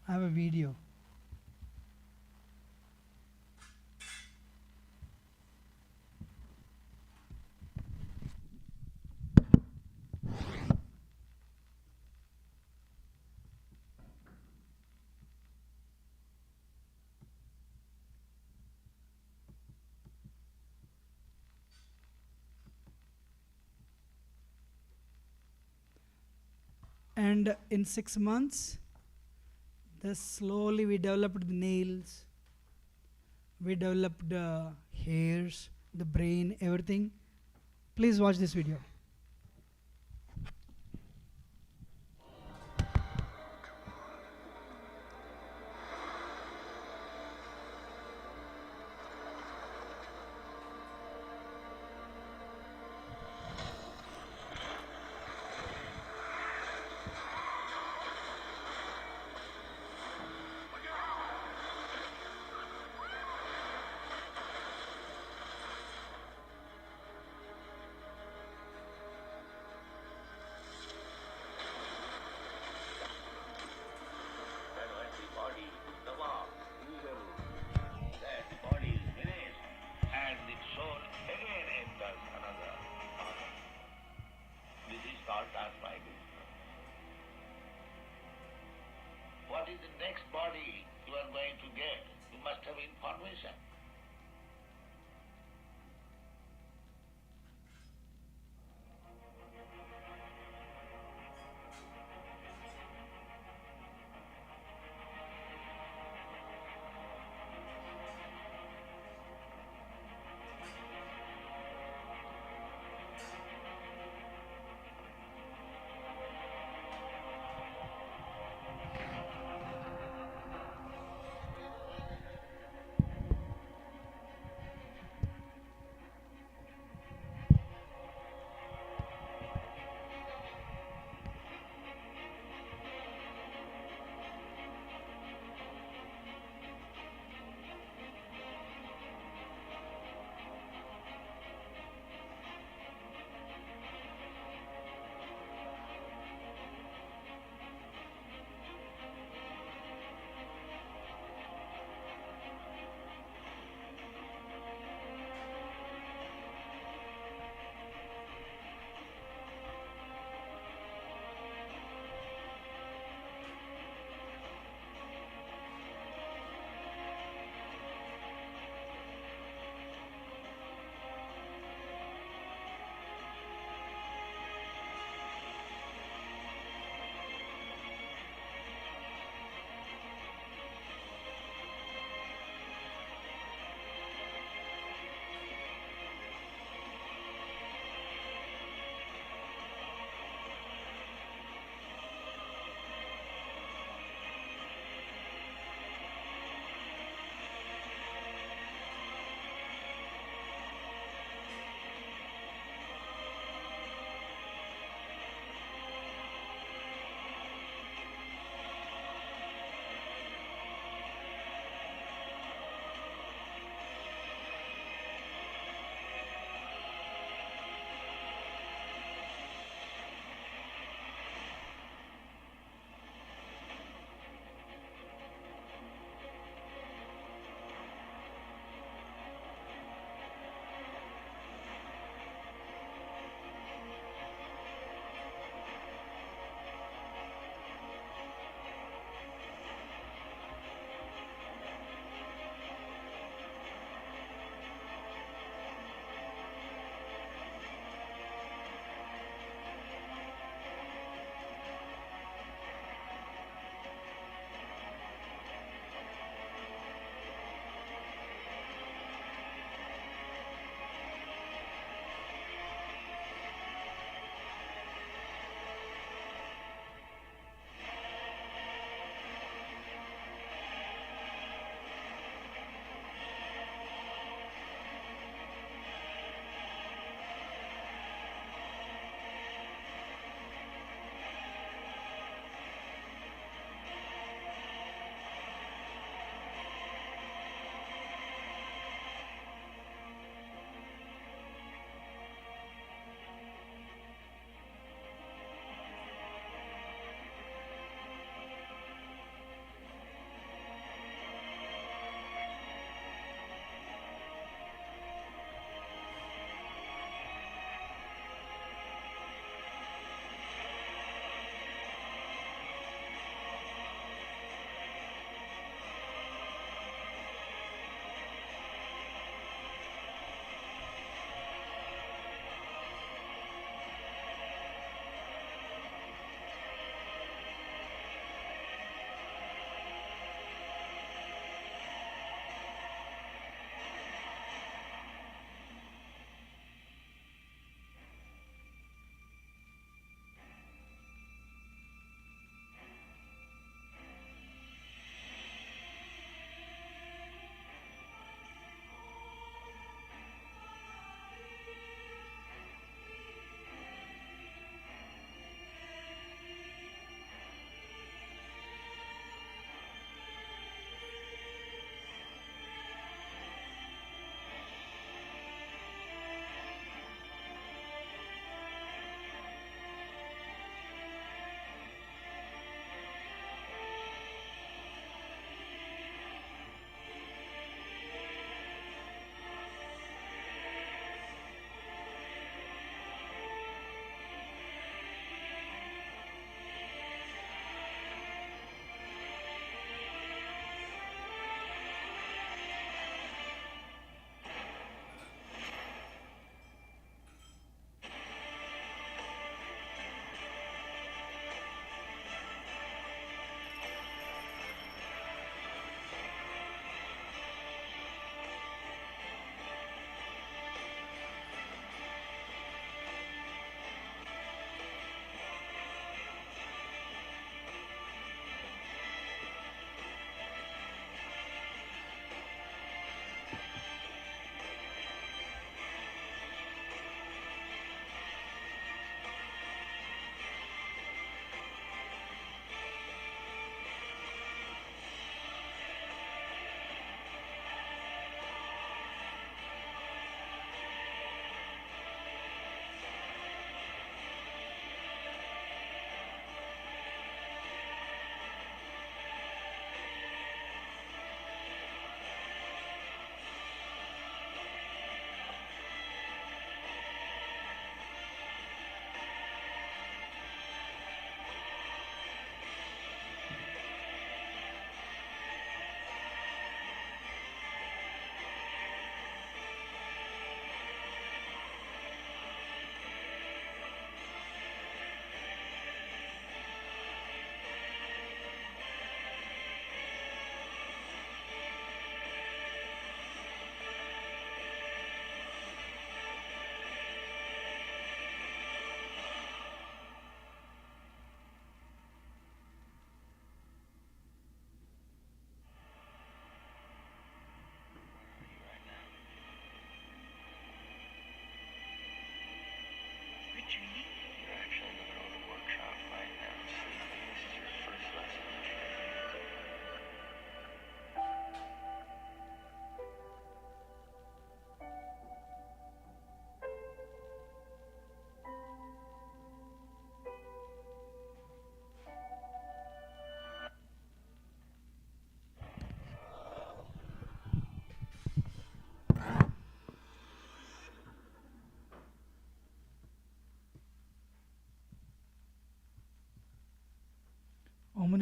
I have a video. And in 6 months, this slowly we developed the nails, we developed the hairs, the brain, everything. Please watch this video. what is the next body you are going to get? You must have information.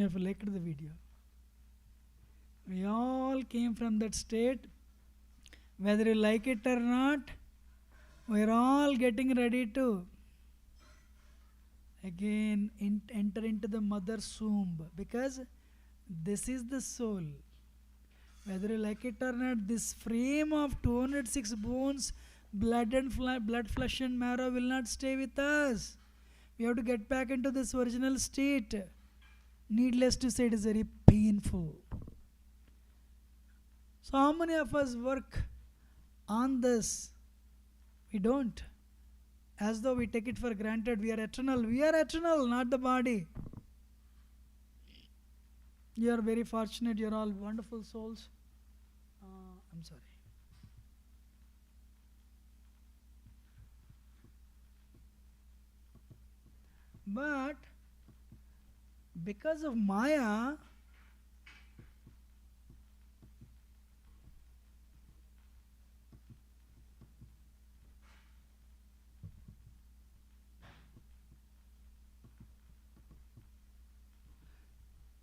many of you liked the video? We all came from that state. Whether you like it or not, we're all getting ready to again enter into the mother's womb, because this is the soul. Whether you like it or not, this frame of 206 bones, blood, flesh and marrow will not stay with us. We have to get back into this original state. Needless to say, it is very painful. So how many of us work on this? We don't. As though we take it for granted. We are eternal. We are eternal, not the body. You are very fortunate. You are all wonderful souls. I'm sorry. But because of Maya,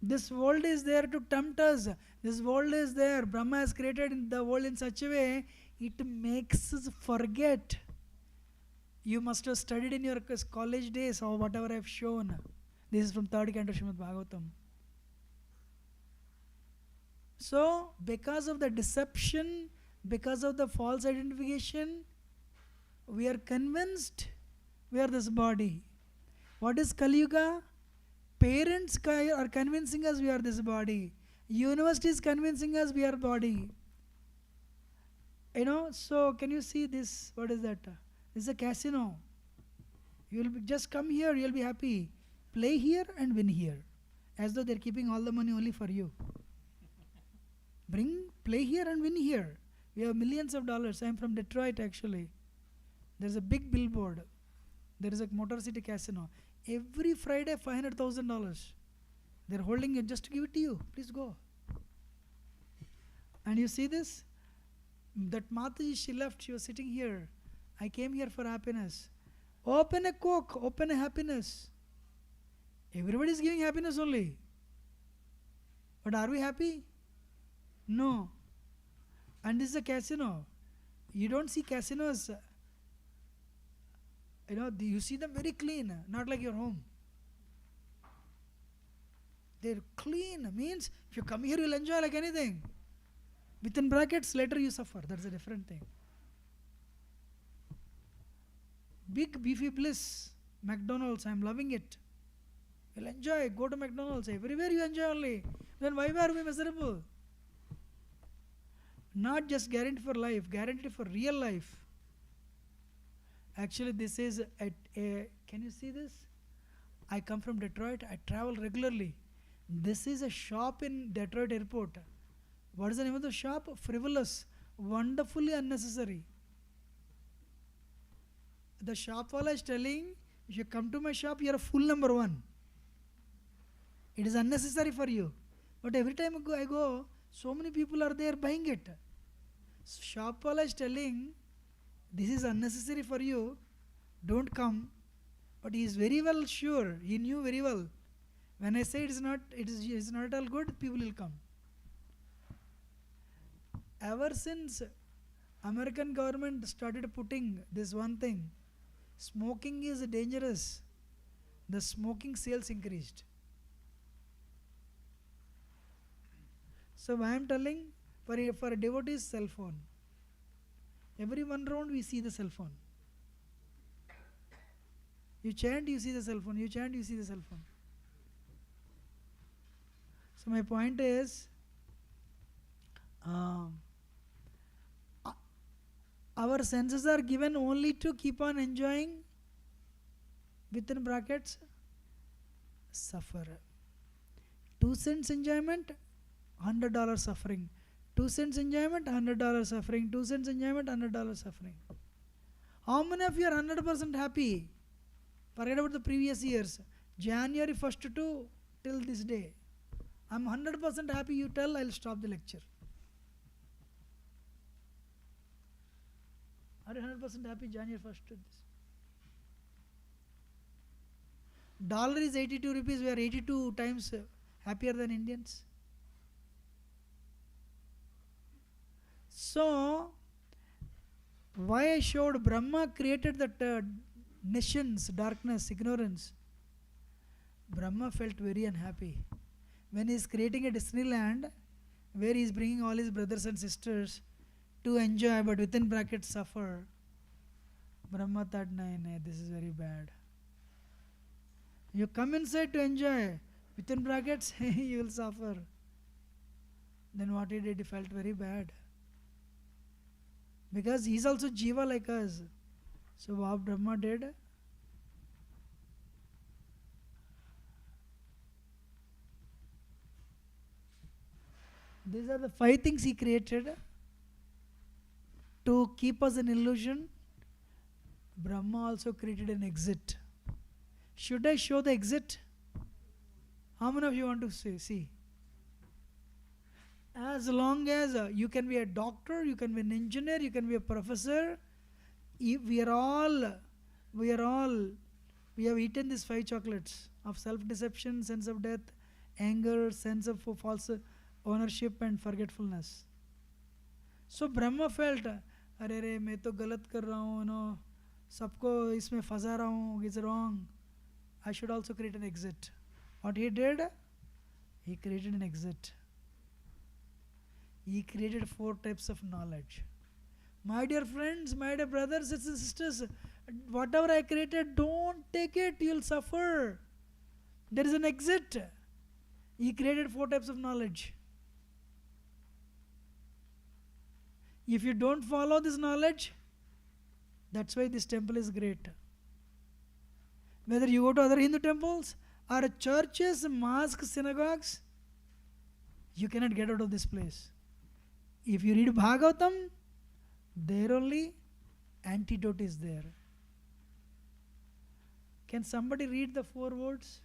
this world is there to tempt us. This world is there. Brahma has created the world in such a way, it makes us forget. You must have studied in your college days or whatever I have shown. This is from 3rd Canto Srimad Bhagavatam. So, because of the deception, because of the false identification, we are convinced we are this body. What is Kali Yuga? Parents are convincing us we are this body. University is convincing us we are body. So can you see this? What is that? This is a casino. You will just come here, you will be happy. Play here and win here. As though they are keeping all the money only for you. Play here and win here. We have millions of dollars. I am from Detroit actually. There is a big billboard. There is a Motor City casino. Every Friday, $500,000. They are holding it just to give it to you. Please go. And you see this? That Mataji, she left. She was sitting here. I came here for happiness. Open a Coke. Open a happiness. Everybody is giving happiness only. But are we happy? No. And this is a casino. You don't see casinos. You see them very clean, not like your home. They're clean, means if you come here, you'll enjoy like anything. Within brackets, later you suffer. That's a different thing. Big beefy bliss, McDonald's, I'm loving it. You'll enjoy, go to McDonald's. Everywhere you enjoy only. Then why are we miserable? Not just guaranteed for life, guaranteed for real life. Actually, this is can you see this? I come from Detroit. I travel regularly. This is a shop in Detroit airport. What is the name of the shop? Frivolous. Wonderfully unnecessary. The shopwala is telling, if you come to my shop, you are a fool number one. It is unnecessary for you. But every time I go, so many people are there buying it. Shopwala is telling, this is unnecessary for you, don't come. But he is very well sure, he knew very well. When I say it is not at all good, people will come. Ever since American government started putting this one thing, smoking is dangerous, the smoking sales increased. So I am telling, for a devotee's cell phone, every one round we see the cell phone. You chant, you see the cell phone. You chant, you see the cell phone. So my point is, our senses are given only to keep on enjoying, within brackets, suffer. 2 cents enjoyment, $100 suffering. 2 cents enjoyment, $100 suffering. 2 cents enjoyment, $100 suffering. How many of you are 100% happy? Forget about the previous years. January 1st to till this day. I'm 100% happy. You tell, I'll stop the lecture. Are you 100% happy January 1st to this? Dollar is 82 rupees. We are 82 times happier than Indians? So, why I showed Brahma created that nations, darkness, ignorance. Brahma felt very unhappy. When he is creating a Disneyland, where he is bringing all his brothers and sisters to enjoy, but within brackets suffer, Brahma thought, nay, this is very bad. You come inside to enjoy, within brackets, you will suffer. Then what he did, he felt very bad. Because he is also Jiva like us. So what Brahma did? These are the 5 things he created to keep us in illusion. Brahma also created an exit. Should I show the exit? How many of you want to see? As long as you can be a doctor, you can be an engineer, you can be a professor, we have eaten these 5 chocolates of self-deception, sense of death, anger, sense of false ownership and forgetfulness. So Brahma felt, अरे मैं तो गलत कर रहा हूँ, no, सबको इसमें फंसा रहा हूँ, it's wrong. I should also create an exit. What he did? He created an exit. He created 4 types of knowledge. My dear friends, my dear brothers and sisters, whatever I created, don't take it, you'll suffer. There is an exit. He created 4 types of knowledge. If you don't follow this knowledge, that's why this temple is great. Whether you go to other Hindu temples or churches, mosques, synagogues, you cannot get out of this place. If you read Bhagavatam, there only antidote is there. Can somebody read the 4 words?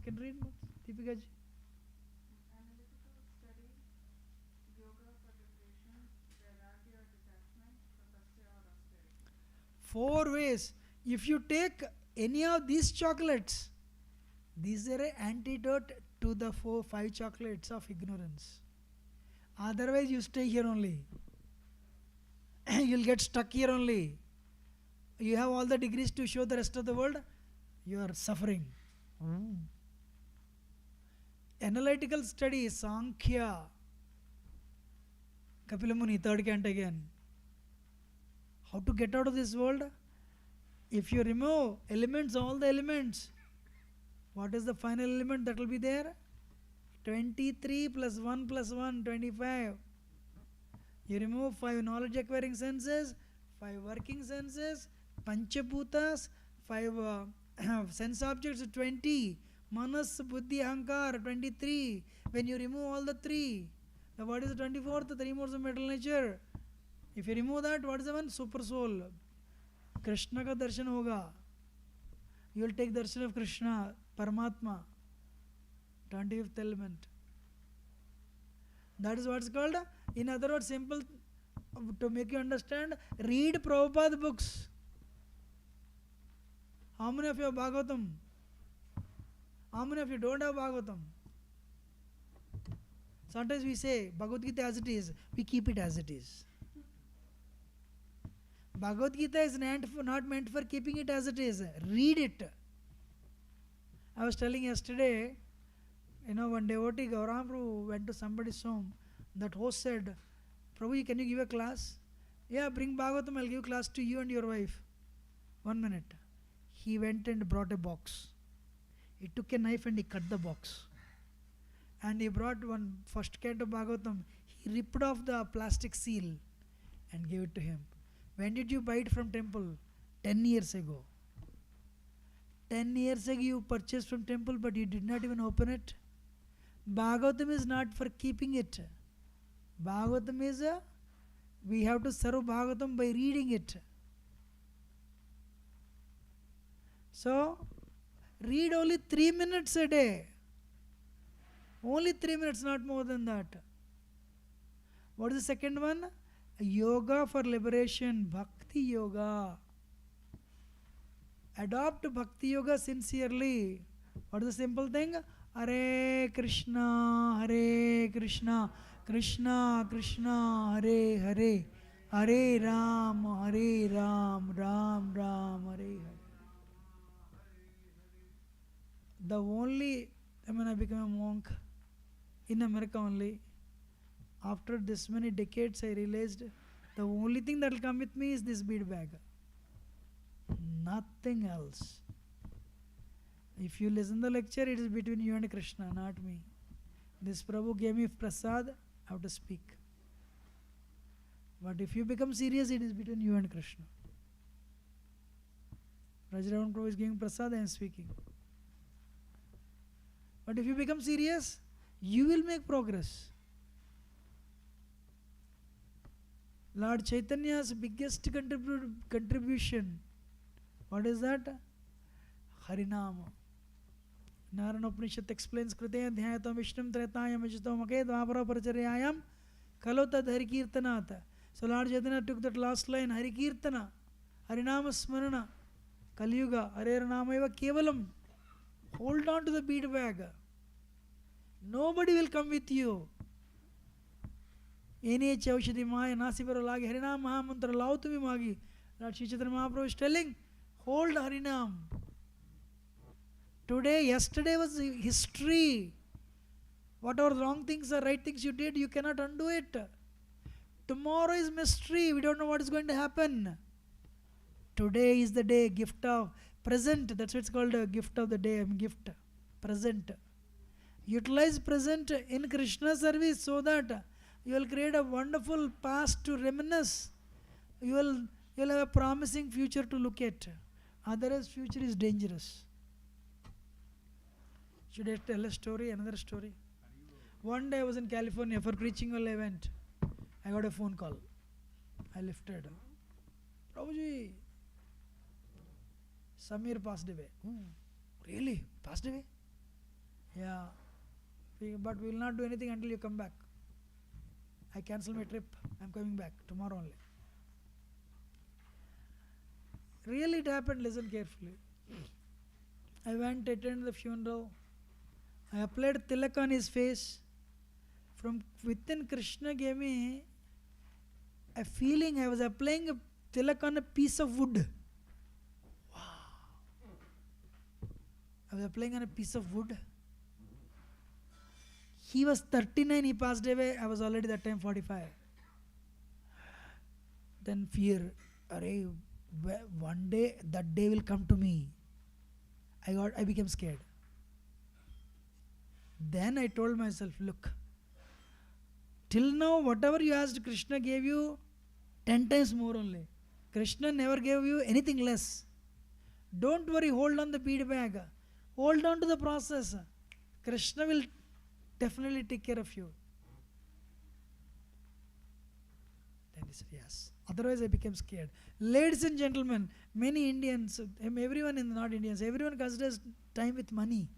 Can read, Deepika ji? Analytical study, yoga for liberation, vairagya or detachment, tapasya or austerity. 4 ways. If you take any of these chocolates, these are an antidote to the 5 chocolates of ignorance. Otherwise you stay here only. You'll get stuck here only. You have all the degrees to show the rest of the world, you are suffering. Analytical study, Sankhya, Kapila Muni, 3rd canto again. How to get out of this world? If you remove elements, all the elements, what is the final element that will be there? 23 plus 1 plus 1, 25. You remove 5 knowledge acquiring senses, 5 working senses, Panchabhutas, 5 sense objects, 20. Manas, Buddhi, Ahankar, 23. When you remove all the 3, what is the 24th? The 3 modes of mental nature. If you remove that, what is the one? Super soul. Krishna ka darshan hoga. You will take darshan of Krishna, Paramatma, 25th element. That is what is called, in other words, simple, to make you understand, read Prabhupada books. How many of you have Bhagavatam? How many of you don't have Bhagavatam? Sometimes we say Bhagavad Gita as it is, we keep it as it is. Bhagavad Gita is not meant for keeping it as it is. Read it. I was telling yesterday, one devotee, Gauranga Prabhu, went to somebody's home. That host said, Prabhu, can you give a class? Yeah, bring Bhagavatam, I'll give class to you and your wife. 1 minute. He went and brought a box. He took a knife and he cut the box. And he brought one first canto Bhagavatam. He ripped off the plastic seal and gave it to him. When did you buy it from temple? 10 years ago. 10 years ago you purchased from temple, but you did not even open it. Bhagavatam is not for keeping it. Bhagavatam is we have to serve Bhagavatam by reading it. So, read only 3 minutes a day. Only 3 minutes, not more than that. What is the second one? Yoga for liberation, Bhakti Yoga. Adopt Bhakti Yoga sincerely. What is the simple thing? Hare Krishna, Krishna Krishna, Hare Hare, Hare Ram, Ram Ram, Hare Hare. The only, I became a monk in America only. After this many decades, I realized the only thing that will come with me is this bead bag. Nothing else. If you listen the lecture, it is between you and Krishna, not me. This Prabhu gave me prasad, I have to speak. But if you become serious, it is between you and Krishna. Rajaravan Prabhu is giving prasad, I am speaking. But if you become serious, you will make progress. Lord Chaitanya's biggest contribution, what is that? Harinama. Narayana Upanishad explains Krite Adhyayatam Vishnam Tretayam Ajitam Ake Dvapara Paracharyayam Kalotad Harikirtanata. So Lord Chaitanya took that last line, Harikirtana, Harinama Smarana, Kaliyuga, Hare Nama Eva Kevalam. Hold on to the bead bag. Nobody will come with you. Ene Chaushadi Maya Nasibara Lagi Harinam Mahamantra Lautumi Magi. Lord Sri Chaitanya Mahaprabhu is telling, hold Harinam. Today, yesterday was history. Whatever wrong things or right things you did, you cannot undo it. Tomorrow is mystery. We don't know what is going to happen. Today is the day, gift of present. That's what it's called, a gift of the day. Gift, present. Utilize present in Krishna service so that you will create a wonderful past to reminisce. You will have a promising future to look at. Otherwise, future is dangerous. Should I tell a story, another story? One day I was in California for preaching an event. I got a phone call. I lifted. Prabhuji, Samir passed away. Really? Passed away? Yeah. But we will not do anything until you come back. I cancel my trip. I am coming back tomorrow only. Really it happened, listen carefully. I went to attend the funeral. I applied tilak on his face. From within, Krishna gave me a feeling I was applying a tilak on a piece of wood. Wow. I was applying on a piece of wood. He was 39, he passed away. I was already that time 45. Then fear. Array, one day, that day will come to me. I became scared. Then I told myself, look, till now, whatever you asked, Krishna gave you 10 times more only. Krishna never gave you anything less. Don't worry, hold on the bead bag. Hold on to the process. Krishna will definitely take care of you. Then he said, yes. Otherwise, I became scared. Ladies and gentlemen, many Indians, everyone in not Indians, everyone considers time with money.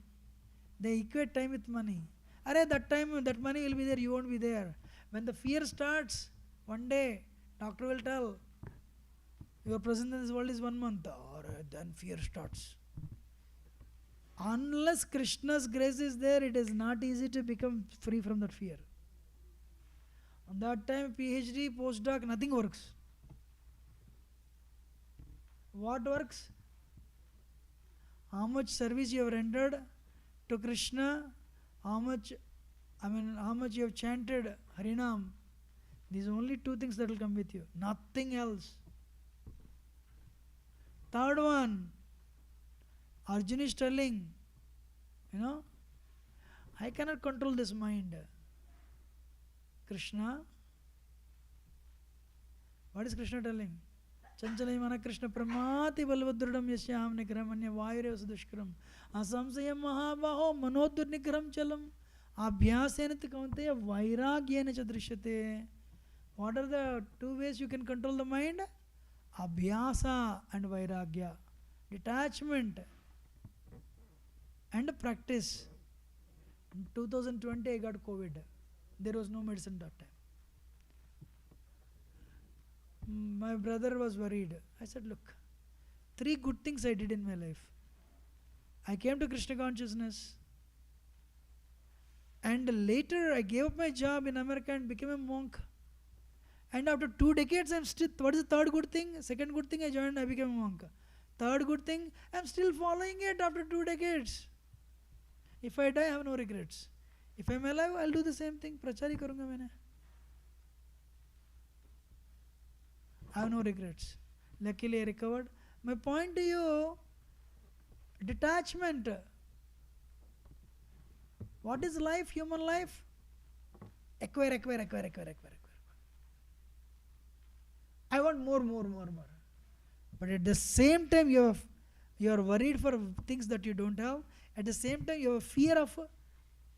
They equate time with money. Array, that time, that money will be there, you won't be there. When the fear starts, one day, doctor will tell, your presence in this world is 1 month. Then fear starts. Unless Krishna's grace is there, it is not easy to become free from that fear. On that time, PhD, postdoc, nothing works. What works? How much service you have rendered to Krishna, how much you have chanted Harinam. These are only 2 things that will come with you. Nothing else. Third one, Arjuna is telling, I cannot control this mind. Krishna, what is Krishna telling? Chanchalai mana Krishna pramati balvadrudam yasyam nikram anya vayure sudushkram asamsayam mahabaho manodur nikram chalam abhyasena kaunteya vairagyena chadrishyate. What are the 2 ways you can control the mind? Abhyasa and vairagya. Detachment and practice. In 2020 I got COVID. There was no medicine that time. My brother was worried. I said, look, 3 good things I did in my life. I came to Krishna consciousness. And later I gave up my job in America and became a monk. And after 2 decades, I'm still, what is the third good thing? Second good thing, I became a monk. Third good thing, I'm still following it after 2 decades. If I die, I have no regrets. If I'm alive, I'll do the same thing. Prachari karunga maine. I have no regrets. Luckily, I recovered. My point to you, detachment. What is life, human life? Acquire. I want more. But at the same time, you are worried for things that you don't have. At the same time, you have fear of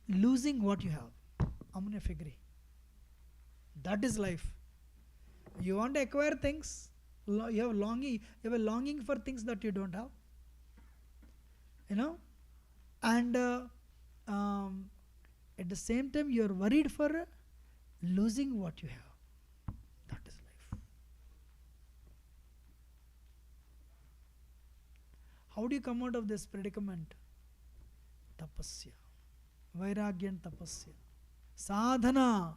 losing what you have. Amune figri. That is life. You want to acquire things. You have a longing for things that you don't have. And at the same time, you are worried for losing what you have. That is life. How do you come out of this predicament? Tapasya. Vairagya and tapasya. Sadhana.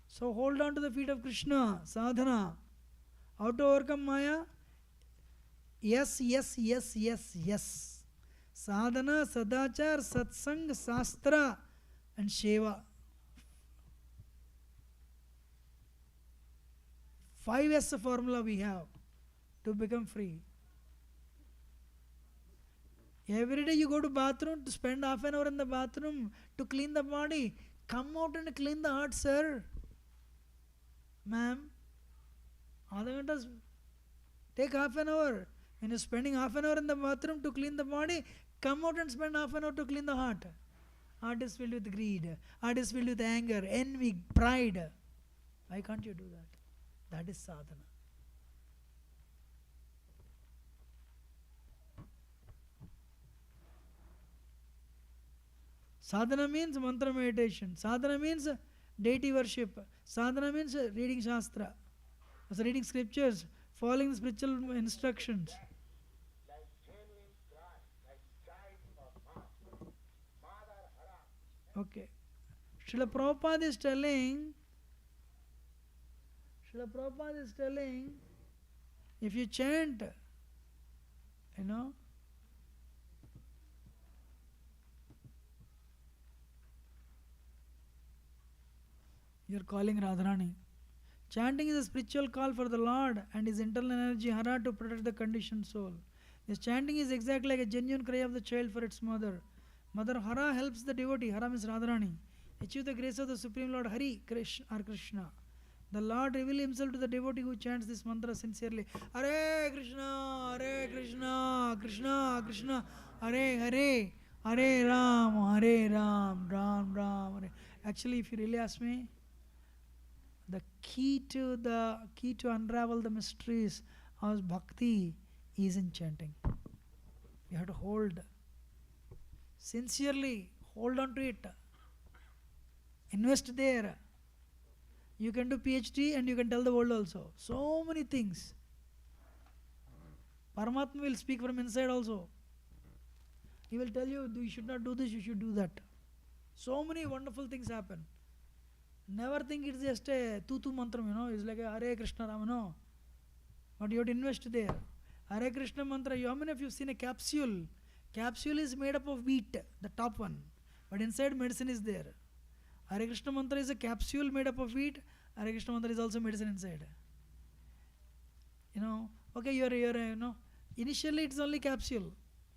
So hold on to the feet of Krishna. Sadhana. How to overcome Maya? Yes. Sadhana, Sadachar, Satsang, Sastra and Sheva. 5S formula we have to become free. Every day you go to bathroom to spend half an hour in the bathroom to clean the body. Come out and clean the heart, sir. Ma'am, take half an hour. When you're spending half an hour in the bathroom to clean the body, come out and spend half an hour to clean the heart. Heart is filled with greed. Heart is filled with anger, envy, pride. Why can't you do that? That is sadhana. Sadhana means mantra meditation. Sadhana means deity worship. Sadhana means reading Shastra, reading scriptures, following spiritual instructions. Like genuine cry, like child or mother haram. Okay. Srila Prabhupada is telling, if you chant, you are calling Radharani. Chanting is a spiritual call for the Lord and his internal energy hara to protect the conditioned soul. This chanting is exactly like a genuine cry of the child for its mother. Mother Hara helps the devotee, Hara means Radharani, achieve the grace of the Supreme Lord Hari or Krishna. The Lord reveals himself to the devotee who chants this mantra sincerely. Hare Krishna, Krishna Krishna, Hare Hare, Hare Ram, Ram Hare. Actually, if you really ask me, the key to unravel the mysteries of bhakti is in chanting. You have to hold sincerely, hold on to it, invest there. You can do PhD and you can tell the world also. So many things. Paramatma will speak from inside also. He will tell you, you should not do this, you should do that. So many wonderful things happen. Never think it's just a tutu mantra, it's like a Hare Krishna Rama, no. But you have to invest there. Hare Krishna mantra, how many of you have seen a capsule? Capsule is made up of wheat, the top one. But inside medicine is there. Hare Krishna mantra is a capsule made up of wheat. Hare Krishna mantra is also medicine inside. Okay, you're initially it's only capsule.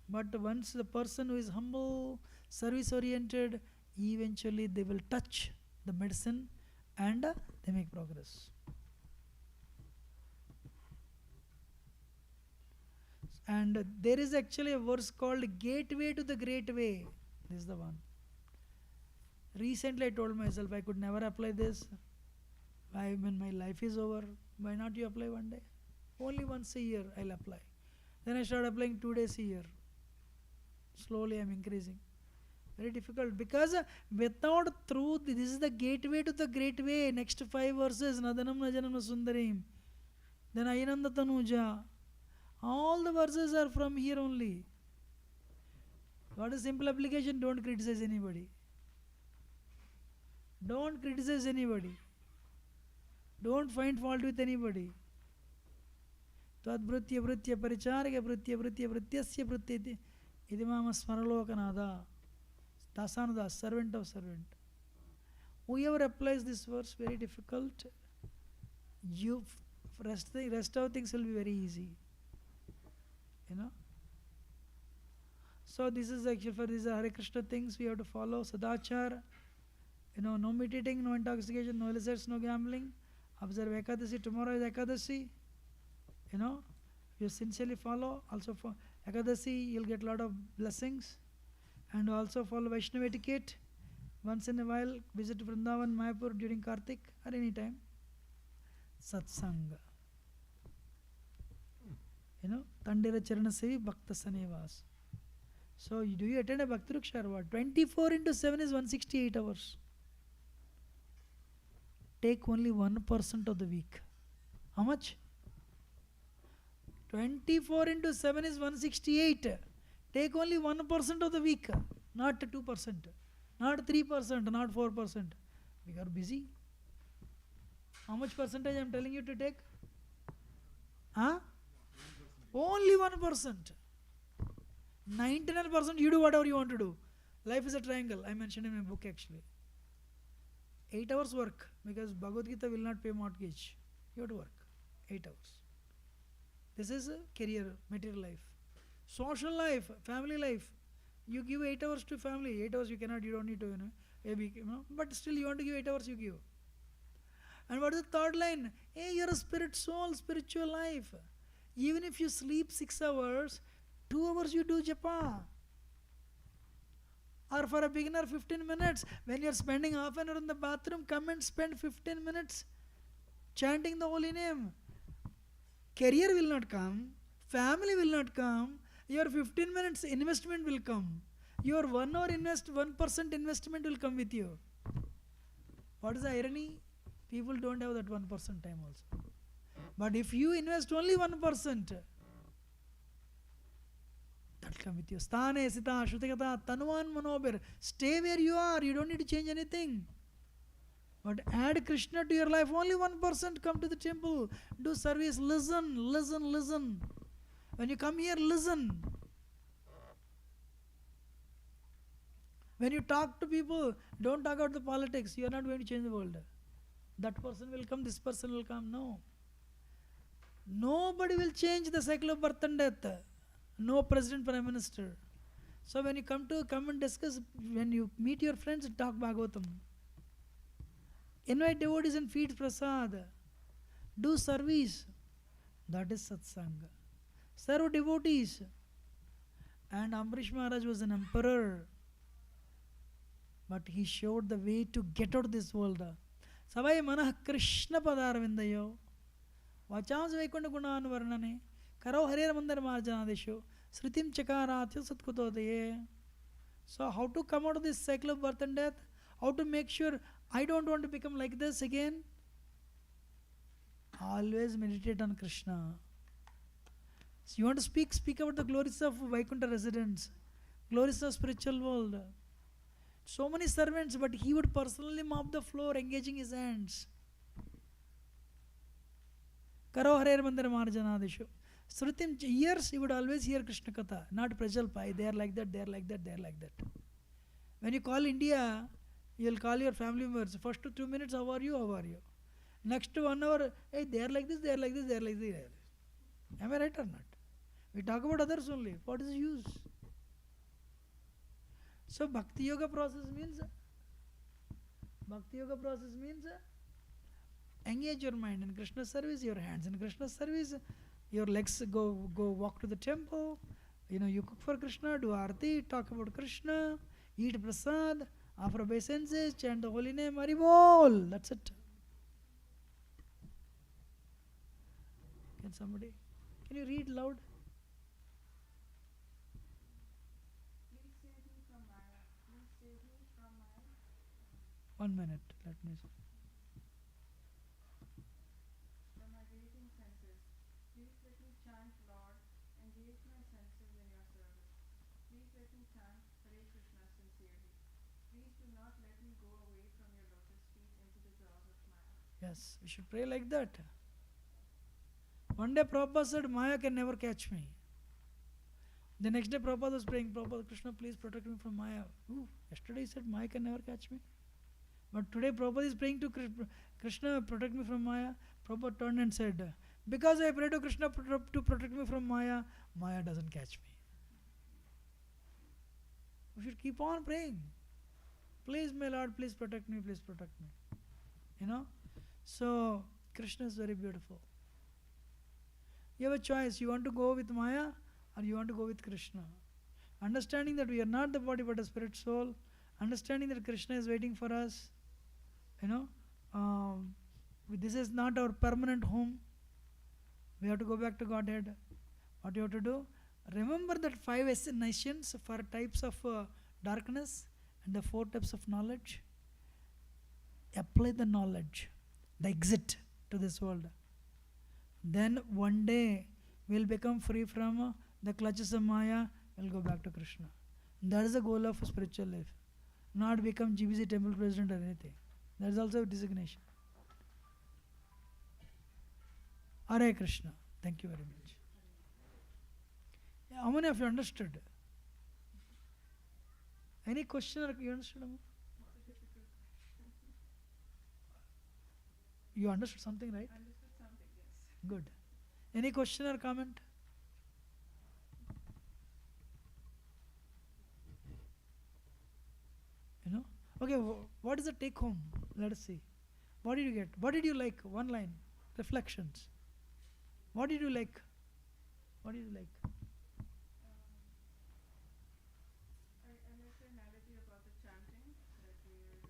But once the person who is humble, service oriented, eventually they will touch the medicine and they make progress. And there is actually a verse called Gateway to the Great Way. This is the one. Recently I told myself I could never apply this. When my life is over, why not you apply one day? Only once a year I'll apply. Then I started applying 2 days a year. Slowly I'm increasing. Very difficult because without truth, this is the gateway to the great way. Next 5 verses, Nadanam Najanam Sundarim. Then Ayananda Tanuja. All the verses are from here only. What is simple application? Don't criticize anybody. Don't criticize anybody. Don't find fault with anybody. Tadbrutya brutya paricharya brutya brutya brutyasya brutyati idimama smaralokanada. Dasanada, servant of servant. Whoever applies this verse, very difficult. Rest of things will be very easy. You know. So this is actually for these Hare Krishna things we have to follow. Sadachar. You know, no meditating, no intoxication, no illicits, no gambling. Observe Ekadasi. Tomorrow is Ekadasi. You know, you sincerely follow. Also for Ekadasi, you'll get a lot of blessings. And also follow Vaishnava etiquette. Once in a while, visit Vrindavan, Mayapur during Kartik or any time. Satsanga. You know, Tandira Charana Sevi Bhakta Sanevas. So, do you attend a Bhakti Ruksha or what? 24 into 7 is 168 hours. Take only 1% of the week. How much? 24 into 7 is 168. Take only 1% of the week, not 2%, not 3%, not 4%. We are busy. How much percentage I am telling you to take? Huh? Only 1%. 99% you do whatever you want to do. Life is a triangle. I mentioned in my book actually. 8 hours work because Bhagavad Gita will not pay mortgage. You have to work 8 hours. This is a career, material life. Social life, family life. You give 8 hours to family. 8 hours you cannot, you don't need to, but still you want to give 8 hours, you give. And what is the third line? Hey, you're a spirit soul, spiritual life. Even if you sleep 6 hours, 2 hours you do japa. Or for a beginner, 15 minutes. When you're spending half an hour in the bathroom, come and spend 15 minutes chanting the holy name. Career will not come. Family will not come. Your 15 minutes investment will come. Your 1 hour 1% investment will come with you. What is the irony? People don't have that 1% time also. But if you invest only 1%, that will come with you. Sthane, sita, shrutikata, tanuvan manobir. Stay where you are. You don't need to change anything. But add Krishna to your life. Only 1% come to the temple. Do service. Listen, listen, listen. When you come here, listen. When you talk to people, don't talk about the politics. You are not going to change the world. That person will come, this person will come. No. Nobody will change the cycle of birth and death. No president, prime minister. So when you come and discuss, when you meet your friends, talk Bhagavatam. Invite devotees and feed prasad. Do service. That is satsanga. Serve devotees. And Ambrish Maharaj was an emperor. But he showed the way to get out of this world. Savai manah Krishna padarvindayo. Vachams vaikunta gunan varnane. Karo harir mandar marjanadesho. Sritim chakaratya satkutodeye. So how to come out of this cycle of birth and death? How to make sure I don't want to become like this again? Always meditate on Krishna. So you want to speak about the glories of Vaikuntha residents, glories of spiritual world. So many servants, but he would personally mop the floor, engaging his hands. Karo harer mandar marjanadeshu. Srutim, years he would always hear Krishna Katha, not Prajalpai. They are like that, they are like that, they are like that. When you call India, you will call your family members. First 2 minutes, how are you, how are you? Next 1 hour, hey, they are like this, they are like this, they are like this. Am I right or not? We talk about others only. What is the use? So Bhakti Yoga process means engage your mind in Krishna's service, your hands in Krishna's service, your legs go walk to the temple, you cook for Krishna, do arati, talk about Krishna, eat prasad, offer obeisances, chant the holy name, Haribol. That's it. Can you read loud? Please save me from Maya. Please save me from Maya. 1 minute, let me see. From my waiting senses. Please let me chant Lord to chant Hare Krishna sincerely. Please do not let me go away from your lotus feet into the jaws of Maya. Yes, we should pray like that. One day Prabhupada said, Maya can never catch me. The next day Prabhupada was praying, Prabhupada, Krishna, please protect me from Maya. Ooh, yesterday he said, Maya can never catch me. But today Prabhupada is praying to Krishna, protect me from Maya. Prabhupada turned and said, because I pray to Krishna to protect me from Maya, Maya doesn't catch me. We should keep on praying. Please, my Lord, please protect me, please protect me. You know? So, Krishna is very beautiful. You have a choice. You want to go with Maya or you want to go with Krishna. Understanding that we are not the body but a spirit soul. Understanding that Krishna is waiting for us. You know, this is not our permanent home. We have to go back to Godhead. What you have to do? Remember that 5 nations for types of darkness and the 4 types of knowledge. Apply the knowledge, the exit to this world. Then one day we'll become free from the clutches of Maya, we'll go back to Krishna. That is the goal of spiritual life. Not become GBC temple president or anything. That is also a designation. Hare Krishna. Thank you very much. Yeah, how many of you understood? Any question or you understood? Amma? You understood something, right? Understood something, yes. Good. Any question or comment? You know? Okay, what is the take home? Let us see. What did you get? What did you like? One line. Reflections. What did you like? What did you like? I like the analogy about the chanting, that we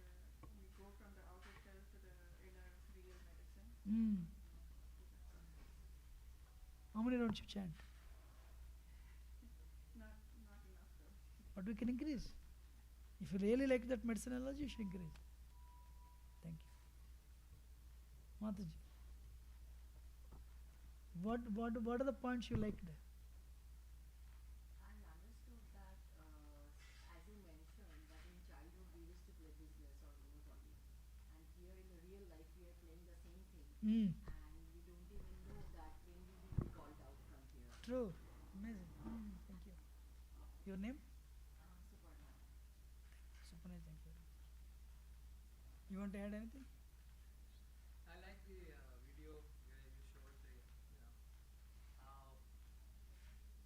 go from the outer shell to the inner real medicine. How many rounds you chant? Not enough though. But we can increase. If you really like that medicine analogy, you should increase. Thank you. Mataji. What are the points you liked? I understood that, as you mentioned, that in childhood we used to play business or monopoly, and here in the real life we are playing the same thing, and we don't even know that when we will be called out from here. True. Amazing. Thank you. Your name? Suparna. Supane, thank you. You want to add anything? I like the video where you showed how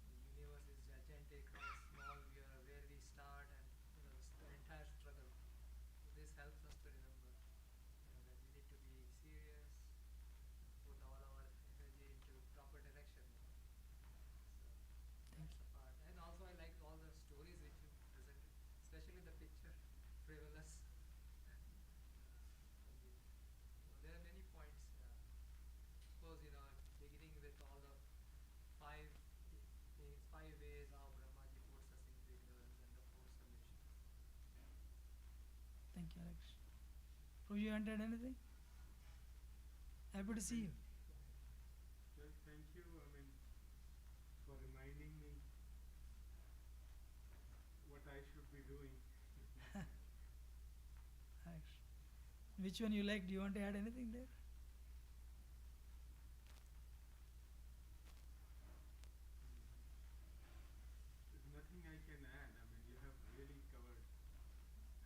the universe is gigantic, how small we are, where we start, and the entire struggle. So this helps us to remember that we need to be serious, put all our energy into proper direction. So that's the part. And also I like all the stories which you presented, especially the picture, frivolous. There are many points. Suppose beginning with all the 5 things, 5 ways how Brahmaji puts us into ignorance and the 4 solutions. Thank you, Alex. Prabhu, you want to add anything? Happy to see you. Well, thank you, for reminding me what I should be doing. Alex. Which one you like? Do you want to add anything there? There's nothing I can add. You have really covered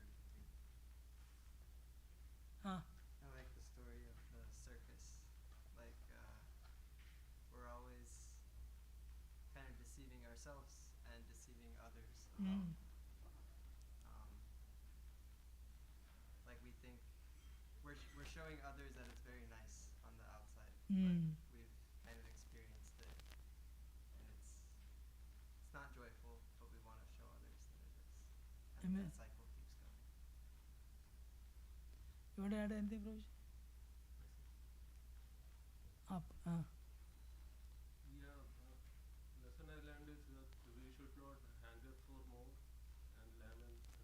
everything. Huh? I like the story of the circus. We're always kind of deceiving ourselves and deceiving others. We think we're showing others that it's very nice on the outside, but we've kind of experienced it, and it's not joyful, but we want to show others that it is. And Amen. that cycle keeps going. You want to add anything, Prabhu? Up. Yeah, lesson I learned is that we should not hunger for more and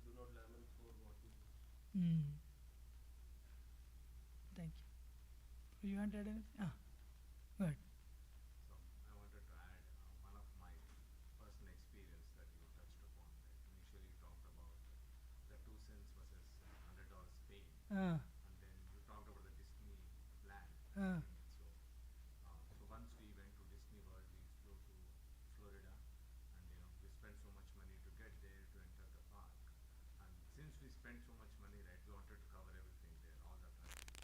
do not lament for what we lose. Thank you. You want to add anything? Go ahead. So I wanted to add one of my personal experience that you touched upon. That Uh, and then you talked about the Disney land. uh, So once we went to Disney World, we flew to Florida, and we spent so much money to get there to enter the park. And since we spent so much money, right, we wanted to cover everything there, all the attractions.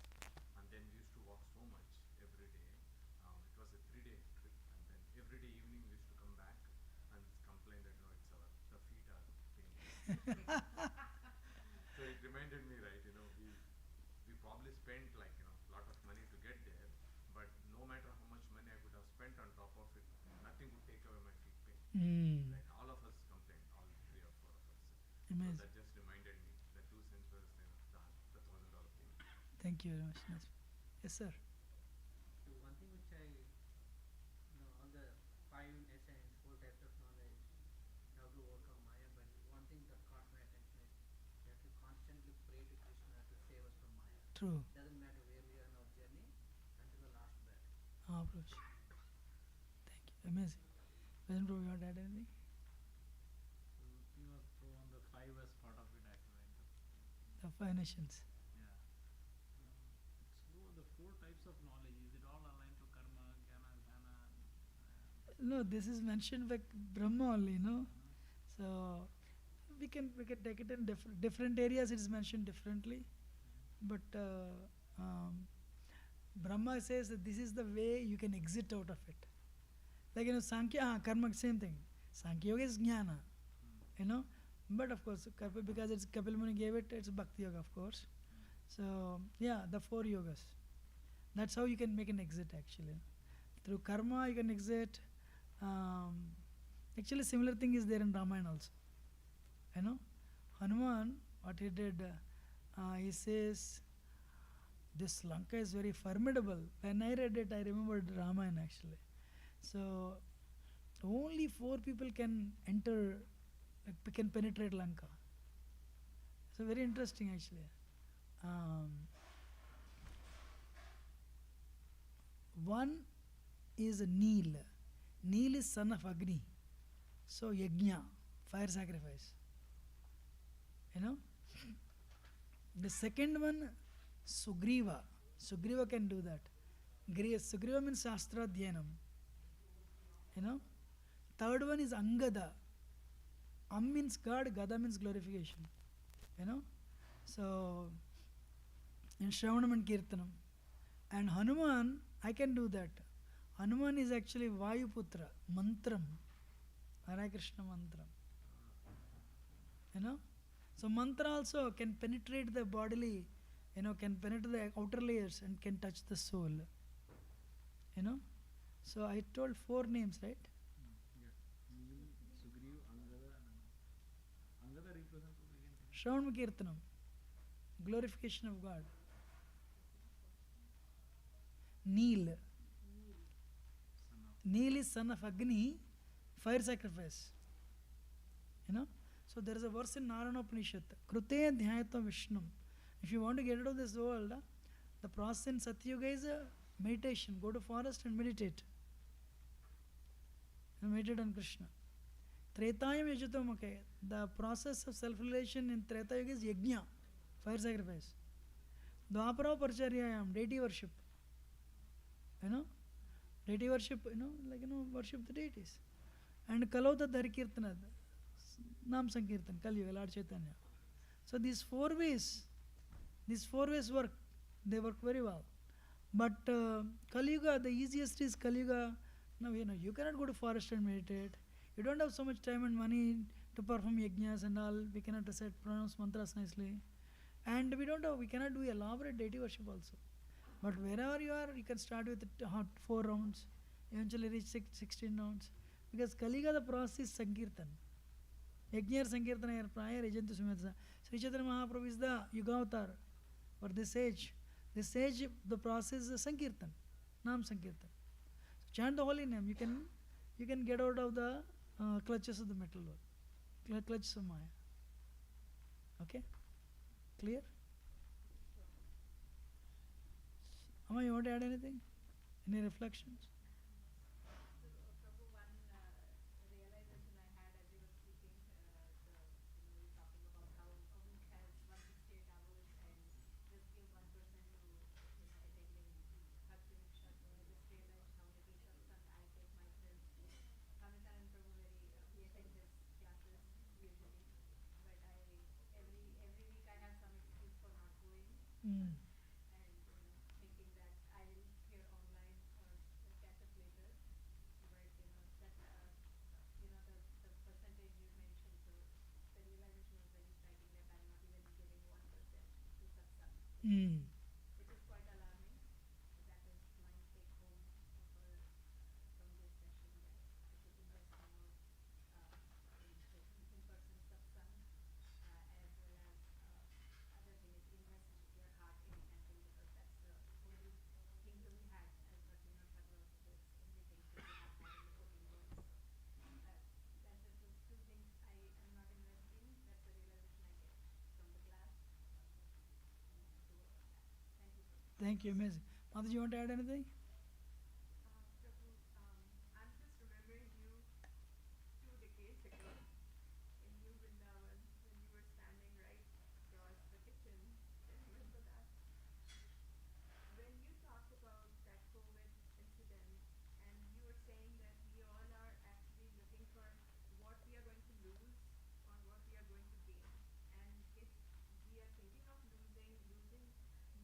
And then we used to walk so much every day. It was a 3-day trip, and then every day evening we used to come back and complain that it's the feet are paining. So it reminded me, right, we probably spent like lot of money to get there, but no matter how much money I could have spent on top of it, nothing would take away my feet pain. Right, all of us complained, all 3 or 4 of us. Amazing. So that just reminded me, the 2 cents was the $1,000 thing. Thank you very much. Yes, sir. So one thing which I know, all the 5 essence, 4 types of knowledge, you have to overcome Maya, but one thing that caught my attention is we have to constantly pray to Krishna to save us from Maya. True. Doesn't matter where we are in our journey until the last breath. Prabhu. Thank you. Amazing. President Prabhu, you want to add anything? He was on the 5S part of it actually. The 5 nations. Yeah. It's no, the 4 types of knowledge. Is it all aligned to karma, jnana, dhyana? No, this is mentioned by Brahma only, no? So we can take it in different areas. It is mentioned differently, but Brahma says that this is the way you can exit out of it. Like Sankhya, karma, same thing. Sankhya yoga is jnana, but of course because it's Kapil Muni gave it, it's bhakti yoga, of course. So yeah, the 4 yogas. That's how you can make an exit actually. Through karma you can exit. Actually similar thing is there in Ramayana also. Hanuman, what he did, he says, this Lanka is very formidable. When I read it, I remembered Ramayana actually. So only 4 people can enter, can penetrate Lanka. So very interesting actually. One is Neel. Neel is son of Agni. So Yajna, fire sacrifice. The second one, Sugriva. Sugriva can do that. Sugriva means Shastra Dhyanam. Third one is Angada. Means God, Gada means glorification. So in Shravanam and Kirtanam. And Hanuman, I can do that. Hanuman is actually Vayuputra, Mantram. Hare Krishna Mantram. So mantra also can penetrate the bodily, can penetrate the outer layers and can touch the soul. So I told 4 names, right? Yeah. Neel, Sugriv, Angada, and Angada represents again. Shravanam Kirtanam, glorification of God. Neel. Neel is son of Agni, fire sacrifice. So there is a verse in Narayana Upanishad, Krute Dhyayata Vishnum. If you want to get out of this world, the process in Satyuga is meditation. Go to forest and meditate. And meditate on Krishna. Tretayam Yajatomake. The process of self-realization in Treta Yuga is Yajna, fire sacrifice. Dwapara Parcharyayam, deity worship. Deity worship, worship the deities. And Kalauta Dharikirtana, Nam Sankirtan, Kali Yuga, Lord Chaitanya. So these 4 ways work. They work very well. But Kali Yuga, the easiest is Kali Yuga. Now, you cannot go to forest and meditate. You don't have so much time and money to perform yajnas and all. We cannot recite, pronounce mantras nicely. And we cannot do elaborate deity worship also. But wherever you are, you can start with 4 rounds, eventually reach 16 rounds. Because Kali Yuga, the process is Sankirtan. Yajna Sankirtana Praya Rejantu Sumetsa. Sri Chaitanya Mahaprabhu is the Yuga avatar for this age. This age, the process is Sankirtan, Nam Sankirtan. So chant the holy name. You can get out of the clutches of the metal world, clutches of Maya. Okay? Clear? Amma, you want to add anything? Any reflections? Prabhu, one realization I had as you were speaking, you were talking about how a week has 168 hours and there's Mm. and thinking that I will hear online or catch up later. But that the percentage you mentioned, so the realization was very striking that I'm not even giving 1% to satsang, Mm. which is quite alarming. That is my take home for from this session, that I should invest more in in-person satsang, as well as other thing is invest your heart in chanting, because that's the only thing to be had, as Bhaktivinoda Thakur also says, everything should be had more than the 14 words. So that's the two things I am not investing. That's the realization I get from the class. And I have to work on that. Thank you so much. Thank you, amazing. Mataji, you want to add anything? Prabhu, I'm just remembering you 2 decades ago in New Vrindavan when you were standing right across the kitchen. Can you remember that? When you talked about that COVID incident and you were saying that we all are actually looking for what we are going to lose or what we are going to gain. And if we are thinking of losing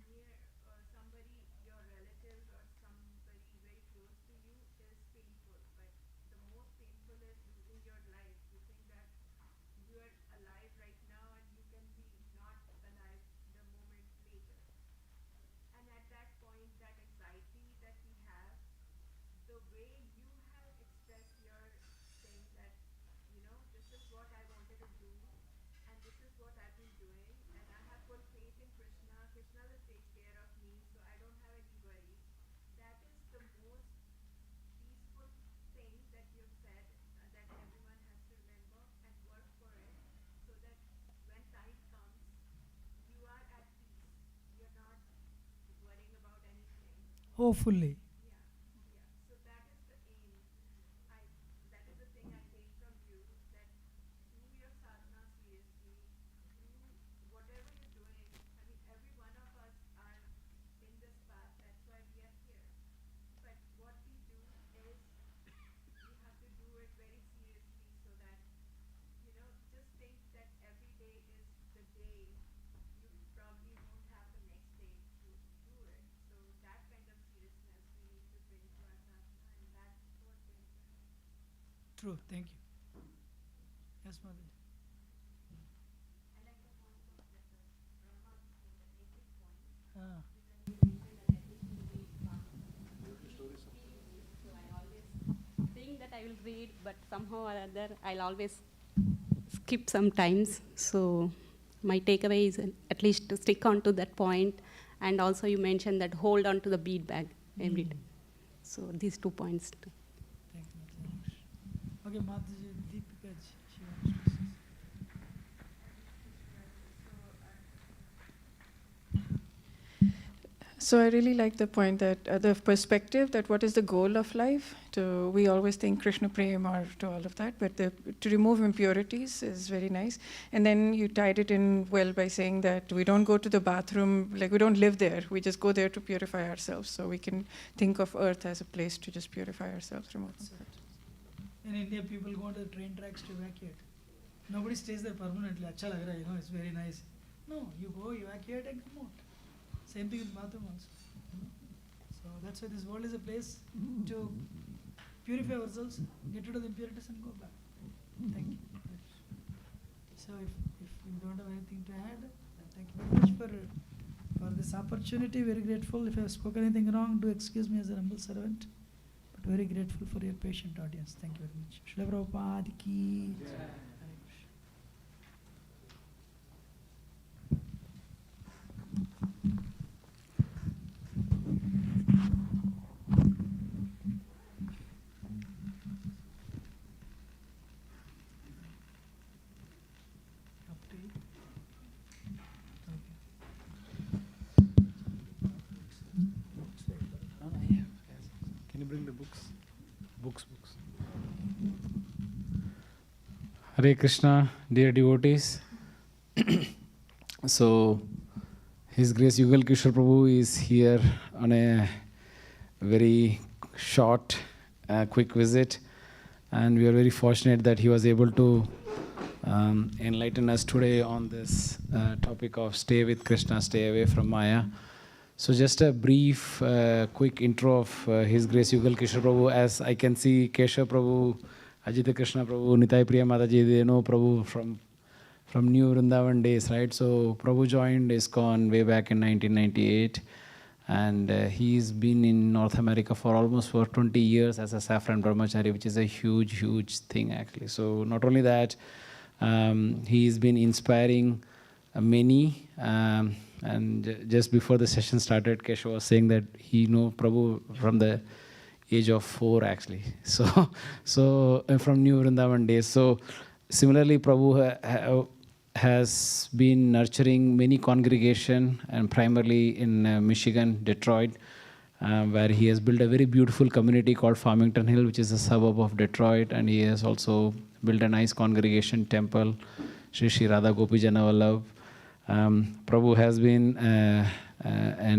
near somebody, your relatives or somebody very close to you is painful. But the most painful is losing your life. You think that you are alive right now and you can be not alive the moment later. And at that point, that anxiety that we have, the way you have expressed your saying that, this is what I wanted to do and this is what I've been doing and I have full faith in Krishna. Krishna will take care of me, so I don't have any worry. That is the most peaceful thing that you've said, that everyone has to remember and work for it, so that when time comes, you are at peace. You're not worrying about anything. Hopefully. Yeah, yeah. So that is the aim. I that is the thing I take from you, that do your sadhana seriously, do whatever you're doing. I mean, every one of us are in this path, that's why we are here. But what we do is we have to do it very seriously, so that, just think that every day is the day. You probably won't have the next day to do it. So that kind of seriousness we need to bring to our sadhana, and that's what brings it. True. Thank you. Yes, Mataji. I like the point of that Brahma, the basic point, Ah. because you mentioned that at least you read one series. So I always think that I will read, but somehow or other I'll always skip sometimes. So my takeaway is at least to stick on to that point, and also you mentioned that hold on to the bead bag every day. So these 2 points too. Thank you. Okay, Mataji, Deepika, she wants to say. So I really like the point that the perspective that what is the goal of life. We always think Krishna Prem or to all of that, but to remove impurities is very nice. And then you tied it in well by saying that we don't go to the bathroom, like we don't live there. We just go there to purify ourselves. So we can think of earth as a place to just purify ourselves, remove. That's it. In India, people go to the train tracks to evacuate. Nobody stays there permanently. Acha lag raha hai, it's very nice. No, you go, evacuate and come out. Same thing with bathroom also. So that's why this world is a place to purify ourselves, get rid of the impurities and go back. Thank you. So if you don't have anything to add, then thank you very much for this opportunity. Very grateful. If I have spoken anything wrong, do excuse me as a humble servant. But very grateful for your patient audience. Thank you very much. Srila Prabhupada ki jai. Hare Krishna. Up to you. Okay. Can you bring the books? Books. Hare Krishna, dear devotees. So, His Grace Yugal Kishore Prabhu is here on a very short, quick visit, and we are very fortunate that he was able to enlighten us today on this topic of stay with Krishna, stay away from Maya. So just a brief, quick intro of His Grace Yugal Kishore Prabhu. As I can see, Keshav Prabhu, Ajita Krishna Prabhu, Nitai Priya Mataji, they know Prabhu from New Vrindavan days, right? So Prabhu joined ISKCON way back in 1998. And he's been in North America for almost 20 years as a saffron brahmachari, which is a huge, huge thing actually. So not only that, he's been inspiring many. And just before the session started, Keshav was saying that he knew Prabhu from the age of 4 actually. So from New Vrindavan days. So similarly, Prabhu has been nurturing many congregation, and primarily in Michigan, Detroit, where he has built a very beautiful community called Farmington Hill, which is a suburb of Detroit, and he has also built a nice congregation temple, Shri Shri Radha Gopi Jana Vallabh. Prabhu has been a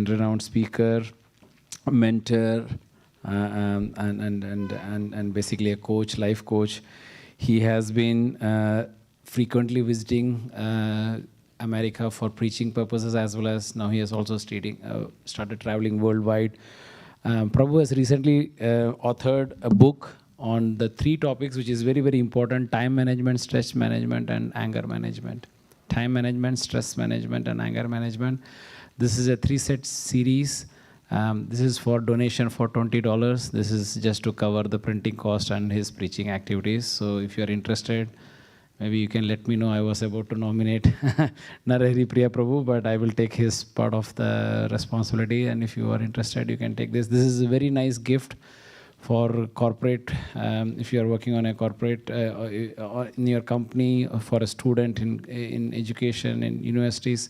renowned speaker, mentor, and basically a coach, life coach. He has been frequently visiting America for preaching purposes, as well as now he has also started traveling worldwide. Prabhu has recently authored a book on the 3 topics, which is very, very important: time management, stress management, and anger management. Time management, stress management, and anger management. This is a 3-set series. This is for donation for $20. This is just to cover the printing cost and his preaching activities. So if you are interested, maybe you can let me know. I was about to nominate Narahari Priya Prabhu, but I will take his part of the responsibility. And if you are interested, you can take this. This is a very nice gift for corporate. If you are working on a corporate in your company, or for a student in education in universities,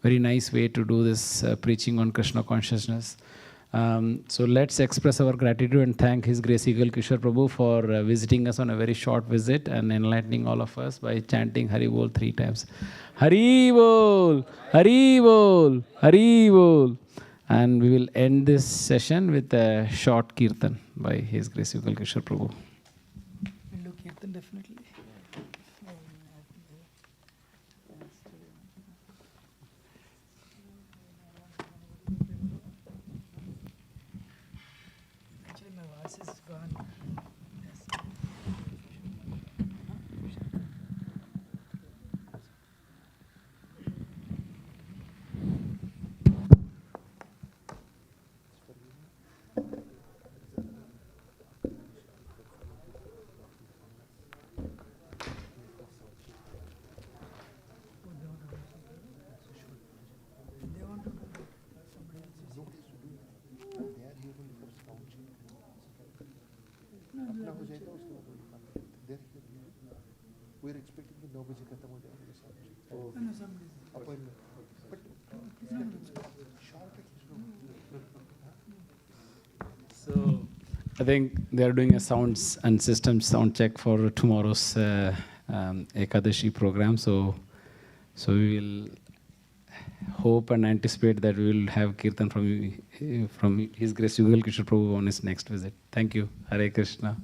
very nice way to do this preaching on Krishna consciousness. So let's express our gratitude and thank His Grace Yugal Kishore Prabhu for visiting us on a very short visit and enlightening all of us by chanting Hari Bol 3 times. Hari Bol, Hari Bol, Hari Bol. And we will end this session with a short kirtan by His Grace Yugal Kishore Prabhu. We'll do kirtan definitely. Actually, my voice is gone. We're expecting कि 9 बजे खत्म हो जाएगा appointment. But So I think they are doing a sounds and systems sound check for tomorrow's Ekadashi program. So we will hope and anticipate that we will have kirtan from His Grace Yugal Kishore Prabhu on his next visit. Thank you. Hare Krishna.